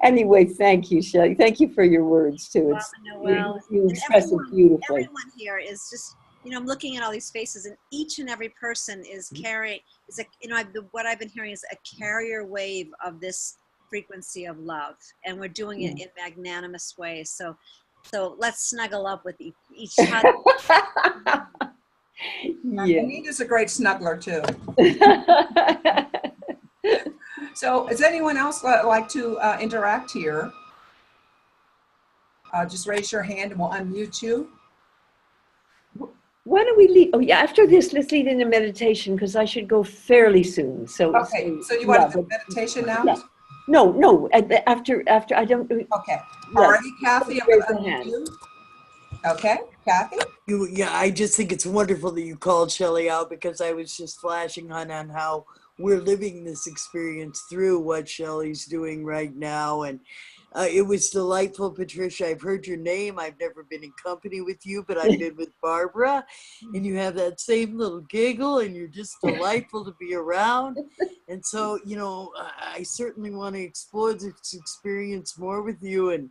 Anyway, thank you, Shelley. Thank you for your words too. You express it beautifully. Everyone here is just, you know, I'm looking at all these faces, and each and every person is carrying, what I've been hearing is a carrier wave of this frequency of love, and we're doing it in magnanimous ways. So let's snuggle up with each other. Yeah. Anita's a great snuggler too. So does anyone else like to interact here? Just raise your hand and we'll unmute you. Why don't we lead? Oh yeah, after this, let's lead into meditation because I should go fairly soon. So you want to do meditation now? Yeah. No. After I don't. Okay. Yes. Alrighty, Kathy. I'm going to unmute you. Okay, Kathy. I just think it's wonderful that you called Shelley out, because I was just flashing on how we're living this experience through what Shelley's doing right now. And it was delightful, Patricia. I've heard your name. I've never been in company with you, but I've been with Barbara, and you have that same little giggle, and you're just delightful to be around. And so, you know, I certainly want to explore this experience more with you, and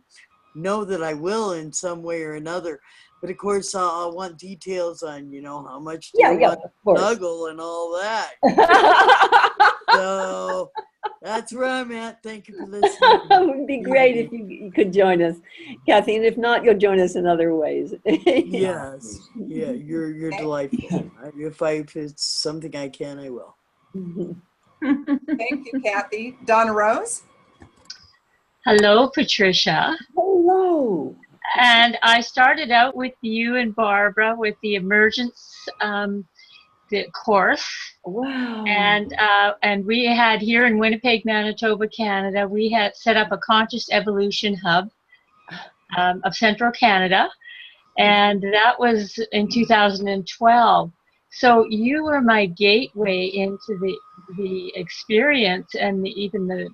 know that I will in some way or another. But of course, I'll want details on, you know, how much do you want to snuggle and all that. So that's where I'm at. Thank you for listening. It would be great if you could join us, Kathy. And if not, you'll join us in other ways. Yes. Yeah, you're delightful. If it's something I can, I will. Thank you, Kathy. Donna Rose. Hello, Patricia. Hello. And I started out with you and Barbara with the emergence the course. Wow. And we had here in Winnipeg, Manitoba, Canada, we had set up a conscious evolution hub of Central Canada. And that was in 2012. So you were my gateway into the experience and even the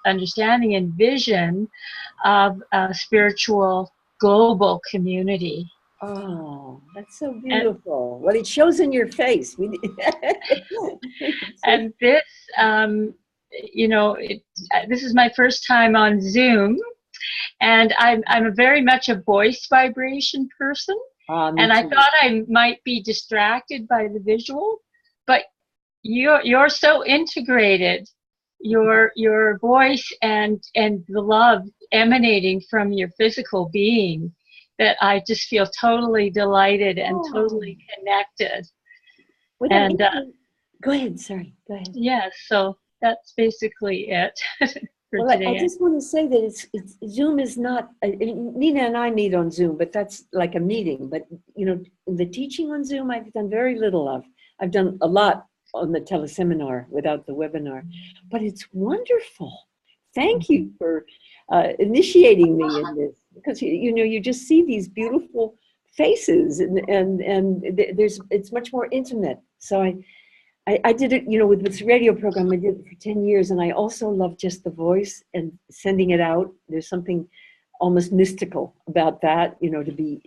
understanding and vision of a spiritual global community. Oh, that's so beautiful. Well, it shows in your face. And this, you know, this is my first time on Zoom, and I'm very much a voice vibration person. And I thought I might be distracted by the visual, but you're so integrated. Your voice and the love emanating from your physical being that I just feel totally delighted and totally connected. And go ahead, sorry. Go ahead. Yeah, so that's basically it for today. I just want to say that Zoom is not. Nina and I meet on Zoom, but that's like a meeting. But you know, the teaching on Zoom I've done very little of. I've done a lot on the teleseminar without the webinar, but it's wonderful. Thank you for initiating me in this, because you know, you just see these beautiful faces and it's much more intimate. So I did it, you know, with this radio program. I did it for 10 years, and I also love just the voice and sending it out. There's something almost mystical about that, you know, to be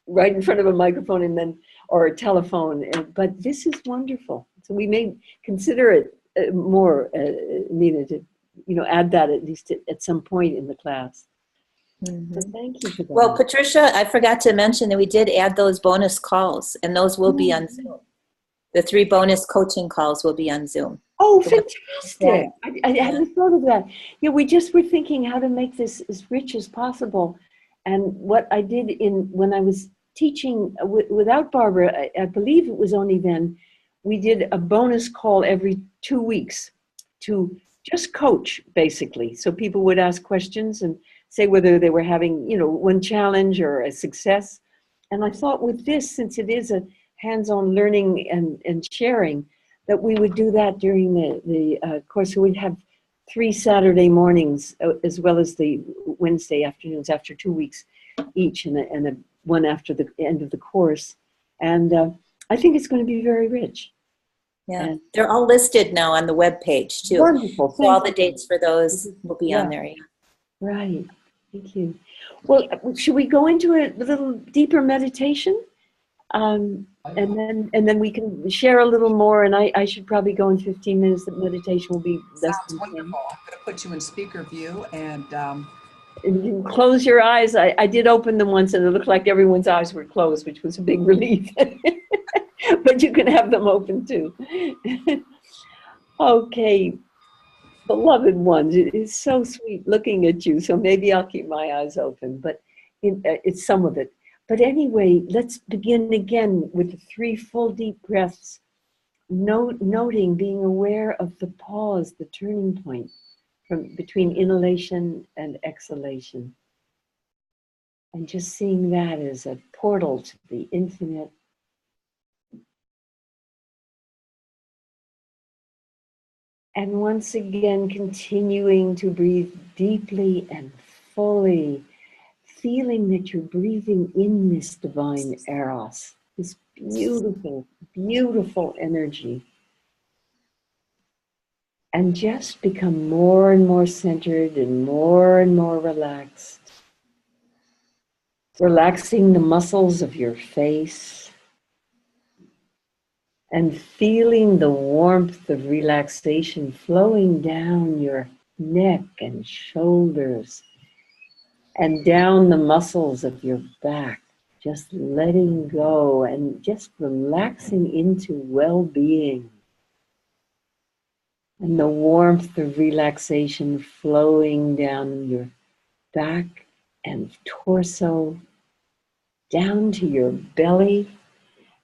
right in front of a microphone or a telephone. But this is wonderful. So we may consider it more, Nina, to, you know, add that at least at some point in the class. Mm-hmm. So thank you for that. Well, Patricia, I forgot to mention that we did add those bonus calls, and those will be on Zoom. The 3 bonus coaching calls will be on Zoom. Oh, fantastic. I hadn't thought of that. Yeah, we just were thinking how to make this as rich as possible. And what I did when I was teaching without Barbara, I believe it was only then, we did a bonus call every 2 weeks to just coach, basically. So people would ask questions and say whether they were having, one challenge or a success. And I thought with this, since it is a hands-on learning and sharing, that we would do that during the course. So we'd have 3 Saturday mornings, as well as the Wednesday afternoons after 2 weeks each, and a one after the end of the course. And I think it's going to be very rich. Yeah, And they're all listed now on the web page too. Wonderful. So all the dates for those will be on there. Yeah. Right. Thank you. Well, should we go into a little deeper meditation? And then we can share a little more, and I should probably go in 15 minutes. The meditation will be less Sounds wonderful. I'm going to put you in speaker view, and you can close your eyes. I did open them once, and it looked like everyone's eyes were closed, which was a big relief. But you can have them open too. Okay, beloved ones, it's so sweet looking at you. So maybe I'll keep my eyes open, but it's some of it. But anyway, let's begin again with 3 full deep breaths, noting, being aware of the pause, the turning point between inhalation and exhalation. And just seeing that as a portal to the infinite. And once again, continuing to breathe deeply and fully, feeling that you're breathing in this divine Eros, this beautiful, beautiful energy. And just become more and more centered and more relaxed. Relaxing the muscles of your face and feeling the warmth of relaxation flowing down your neck and shoulders and down the muscles of your back, just letting go and just relaxing into well-being. And the warmth of relaxation flowing down your back and torso, down to your belly,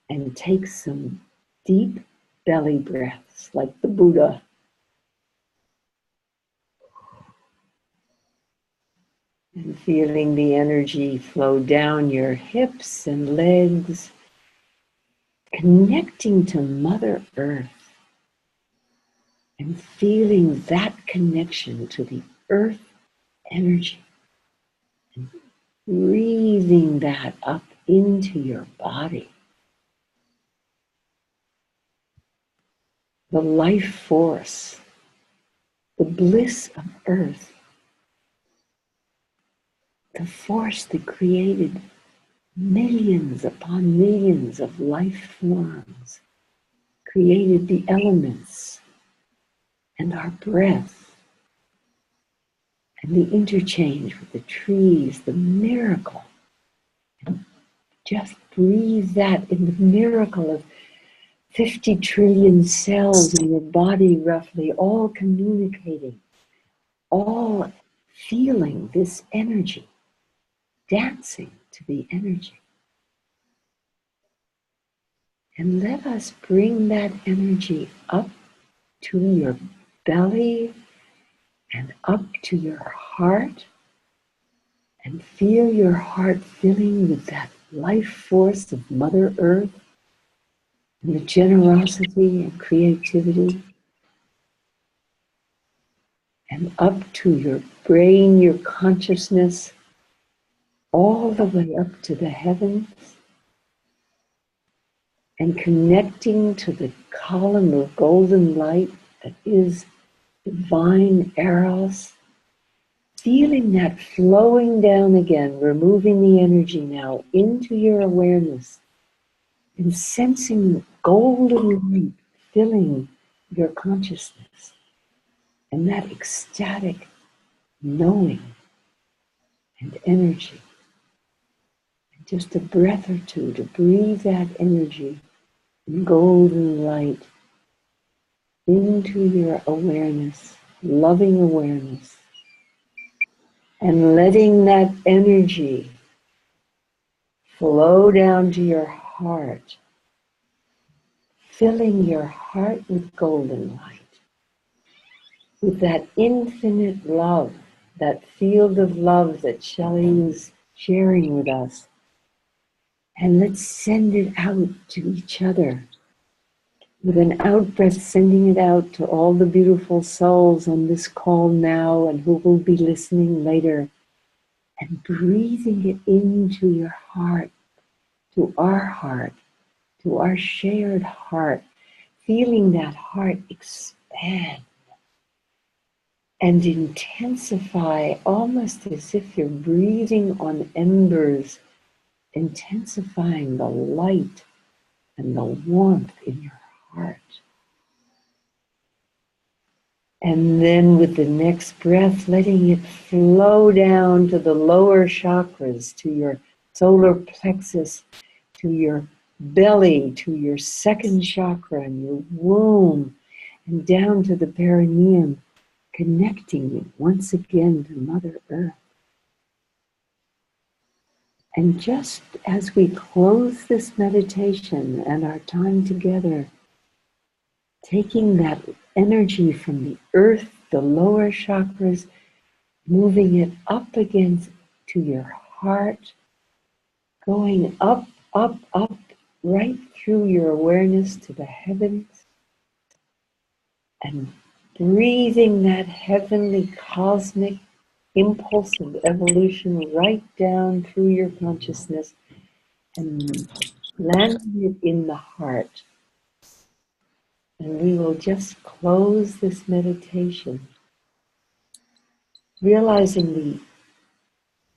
and take some deep belly breaths like the Buddha. And feeling the energy flow down your hips and legs, connecting to Mother Earth. And feeling that connection to the earth energy. And breathing that up into your body. The life force, the bliss of earth. The force that created millions upon millions of life forms. Created the elements. And our breath, and the interchange with the trees, the miracle. And just breathe that in the miracle of 50 trillion cells in your body, roughly, all communicating, all feeling this energy, dancing to the energy. And let us bring that energy up to your belly and up to your heart, and feel your heart filling with that life force of Mother Earth and the generosity and creativity, and up to your brain, your consciousness, all the way up to the heavens, and connecting to the column of golden light that is divine Eros, feeling that flowing down again, removing the energy now into your awareness, and sensing golden light filling your consciousness, and that ecstatic knowing and energy. And just a breath or two to breathe that energy and golden light into your awareness, loving awareness, and letting that energy flow down to your heart, filling your heart with golden light, with that infinite love, that field of love that Shelley was sharing with us. And let's send it out to each other. With an out-breath, sending it out to all the beautiful souls on this call now and who will be listening later. And breathing it into your heart, to our shared heart. Feeling that heart expand and intensify, almost as if you're breathing on embers, intensifying the light and the warmth in your heart. And then with the next breath, letting it flow down to the lower chakras, to your solar plexus, to your belly, to your second chakra and your womb, and down to the perineum, connecting you once again to Mother Earth. And just as we close this meditation and our time together, taking that energy from the earth, the lower chakras, moving it up against to your heart, going up, up, up, right through your awareness to the heavens, and breathing that heavenly cosmic impulse of evolution right down through your consciousness and landing it in the heart. And we will just close this meditation, realizing the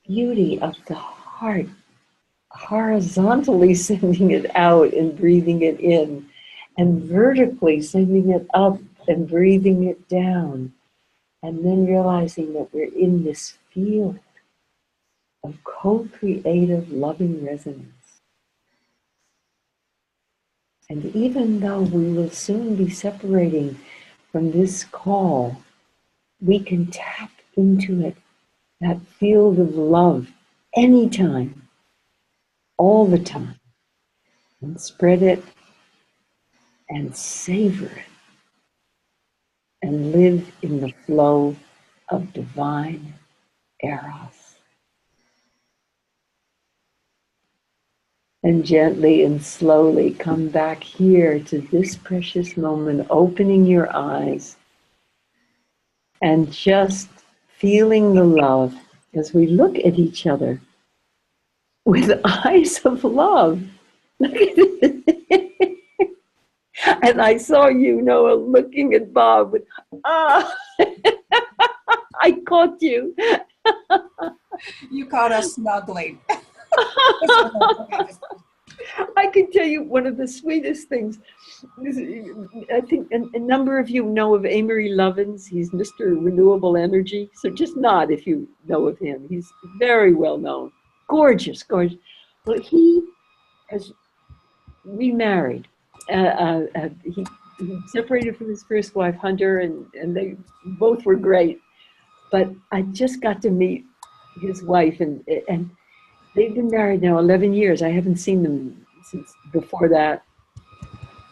beauty of the heart, horizontally sending it out and breathing it in, and vertically sending it up and breathing it down. And then realizing that we're in this field of co-creative loving resonance. And even though we will soon be separating from this call, we can tap into it, that field of love, anytime, all the time, and spread it and savor it and live in the flow of divine Eros. And gently and slowly come back here to this precious moment, opening your eyes and just feeling the love as we look at each other with eyes of love. Look at it. And I saw you, Noah, looking at Bob with, I caught you. You caught us snuggling. I can tell you one of the sweetest things. I think a number of you know of Amory Lovins. He's Mr. Renewable Energy. So just nod if you know of him. He's very well known. Gorgeous, gorgeous. Well, he has remarried. He separated from his first wife, Hunter, and they both were great. But I just got to meet his wife, and they've been married now 11 years. I haven't seen them since before that.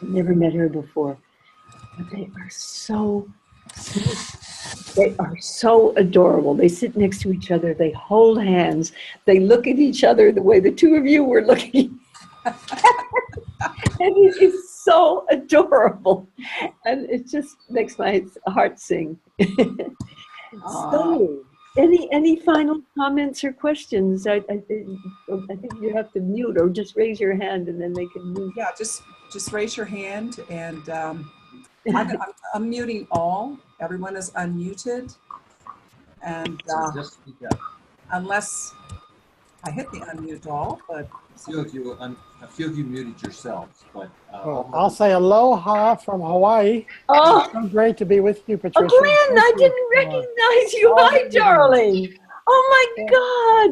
Never met her before. But they are so sweet. They are so adorable. They sit next to each other. They hold hands. They look at each other the way the two of you were looking. And it is so adorable. And it just makes my heart sing. So, any final comments or questions? I think you have to mute or just raise your hand and then they can mute. Yeah, just raise your hand, and I'm muting all. Everyone is unmuted, and Just speak up. unless I hit the unmute all, but A few of you muted yourselves, but Well, I'll say aloha from Hawaii. Oh, It's so great to be with you, Patricia. Glenn, I Thank you. didn't recognize you. Oh, Hi, darling. Oh my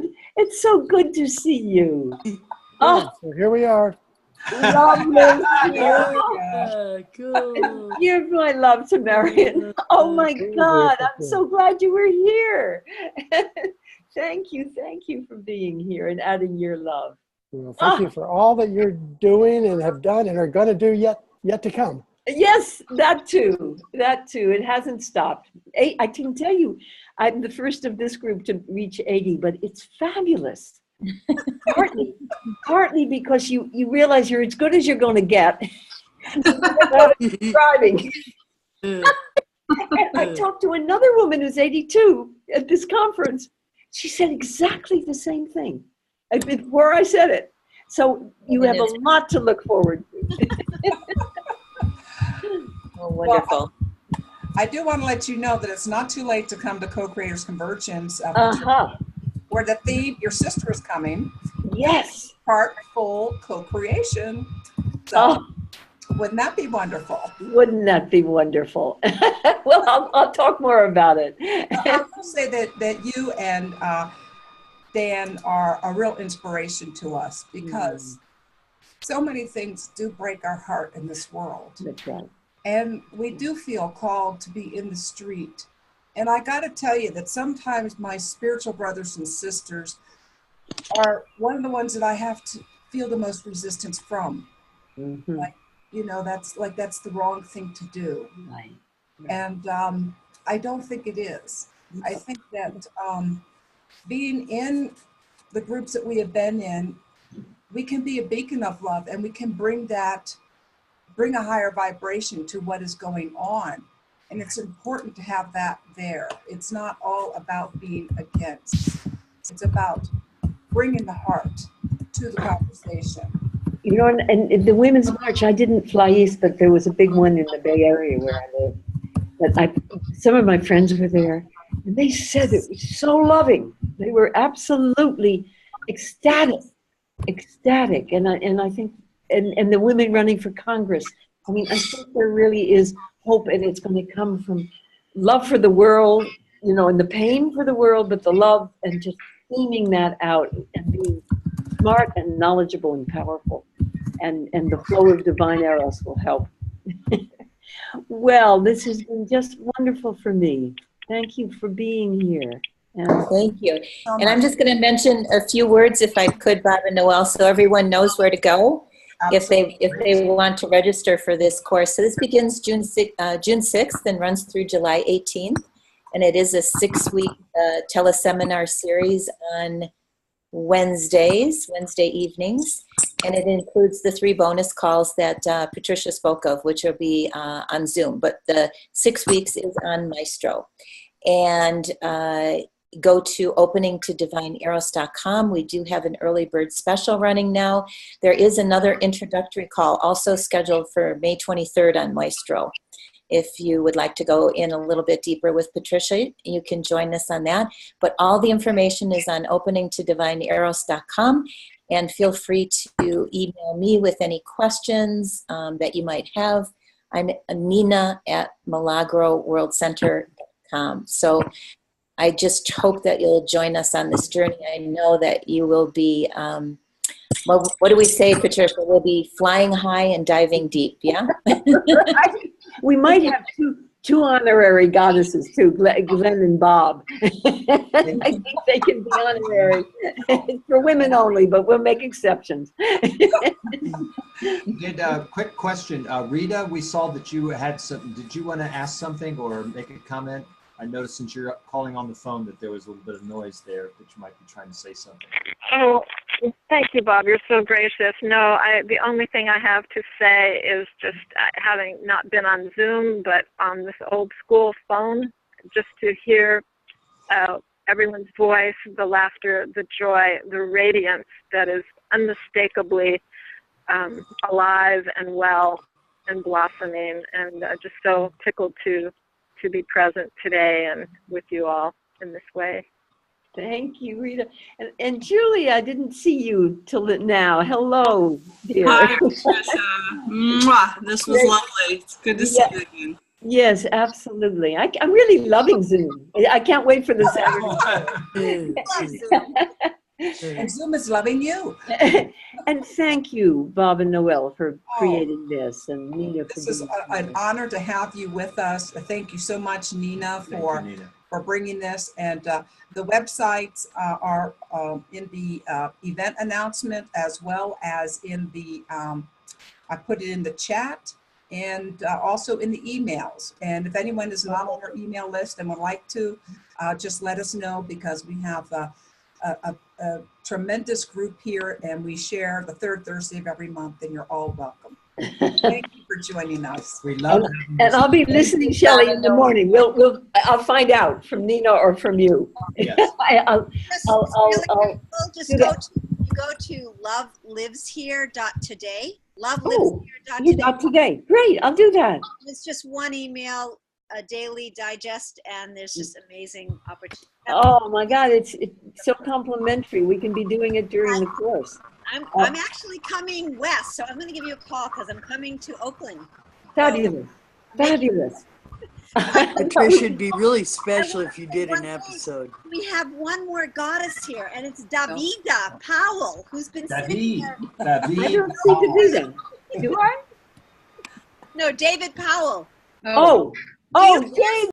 God, it's so good to see you. Oh, So here we are. lovely. Yeah, cool. Give my love to Marion. Oh my God, I'm so glad you were here. Thank you for being here and adding your love. Well, thank you for all that you're doing and have done and are going to do yet yet to come. Yes, that too. That too. It hasn't stopped. I can tell you, I'm the first of this group to reach 80, but it's fabulous. Partly because you realize you're as good as you're going to get. Driving. I talked to another woman who's 82 at this conference. She said exactly the same thing before I said it. So you have a lot to look forward to. Oh, wonderful. Well, I do want to let you know that it's not too late to come to Co-Creators Convergence, where the theme, your sister is coming. Yes. Part full co-creation. So wouldn't that be wonderful? Wouldn't that be wonderful? Well, I'll talk more about it. I will say that you and Dan are a real inspiration to us, because so many things do break our heart in this world. That's right. And we do feel called to be in the street. And I got to tell you that sometimes my spiritual brothers and sisters are one of the ones that I have to feel the most resistance from. Mm-hmm. Like, you know, that's the wrong thing to do. Right. And I don't think it is. I think that being in the groups that we have been in, we can be a beacon of love, and we can bring a higher vibration to what is going on. And it's important to have that there. It's not all about being against. It's about bringing the heart to the conversation. You know, and the Women's March, I didn't fly east, but there was a big one in the Bay Area where I live. But some of my friends were there, and they said it was so loving. They were absolutely ecstatic. And I think, and the women running for Congress, I mean, I think there really is hope, and it's going to come from love for the world, you know, and the pain for the world, but the love, and just theming that out and being smart and knowledgeable and powerful. And the flow of divine Eros will help. Well, this has been just wonderful for me. Thank you for being here. Thank you. And I'm just going to mention a few words, if I could, Bob and Noel, so everyone knows where to go if they want to register for this course. So this begins June 6th and runs through July 18th. And it is a 6-week teleseminar series on Wednesday evenings. And it includes the 3 bonus calls that Patricia spoke of, which will be on Zoom. But the 6 weeks is on Maestro. And go to openingtodivineeros.com. We do have an early bird special running now. There is another introductory call also scheduled for May 23rd on Maestro. If you would like to go in a little bit deeper with Patricia, you can join us on that. But all the information is on openingtodivineeros.com. And feel free to email me with any questions that you might have. I'm nina@milagroworldcenter.com. So I just hope that you'll join us on this journey. I know that you will be, well, what do we say, Patricia? We'll be flying high and diving deep, yeah? We might have two honorary goddesses too, Glenn and Bob. I think they can be honorary for women only, but we'll make exceptions. Quick question, Rita, we saw that you had some, did you want to ask something or make a comment? I noticed since you're calling on the phone that there was a little bit of noise there, that you might be trying to say something. Oh, thank you, Bob. You're so gracious. No, the only thing I have to say is just having not been on Zoom, but on this old school phone, just to hear everyone's voice, the laughter, the joy, the radiance that is unmistakably alive and well and blossoming, and just so tickled to be present today and with you all in this way. Thank you, Rita. And Julie, I didn't see you till now. Hello, dear. Hi, Patricia. Mwah. This was lovely. It's good to see you again. Yes, absolutely. I'm really loving Zoom. I can't wait for the Saturday. And Zoom is loving you. And thank you, Bob and Noel, for creating this, and Nina. This is an honor to have you with us. Thank you so much, Nina, for bringing this. And the websites are in the event announcement, as well as in the, I put it in the chat. and also in the emails. And if anyone is not on our email list and would like to, just let us know, because we have a tremendous group here, and we share the third Thursday of every month, and you're all welcome. Thank you for joining us. We love and I'll be listening, Shelley, in the morning. I'll find out from Nina or from you. Yes. I'll just do go that. go to loveliveshere.today. You Loveliveshere.today. got today. Great, I'll do that. It's just one email, a daily digest, and there's just amazing opportunities. Oh my God, it's so complimentary. We can be doing it during the course. I'm actually coming west, so I'm going to give you a call because I'm coming to Oakland. Fabulous, fabulous. Patricia, it'd be really special if you did an episode. We have one more goddess here, and it's Davida Powell, who's been sitting there. I don't see Davida. Do I? No, David Powell. Oh, Dave.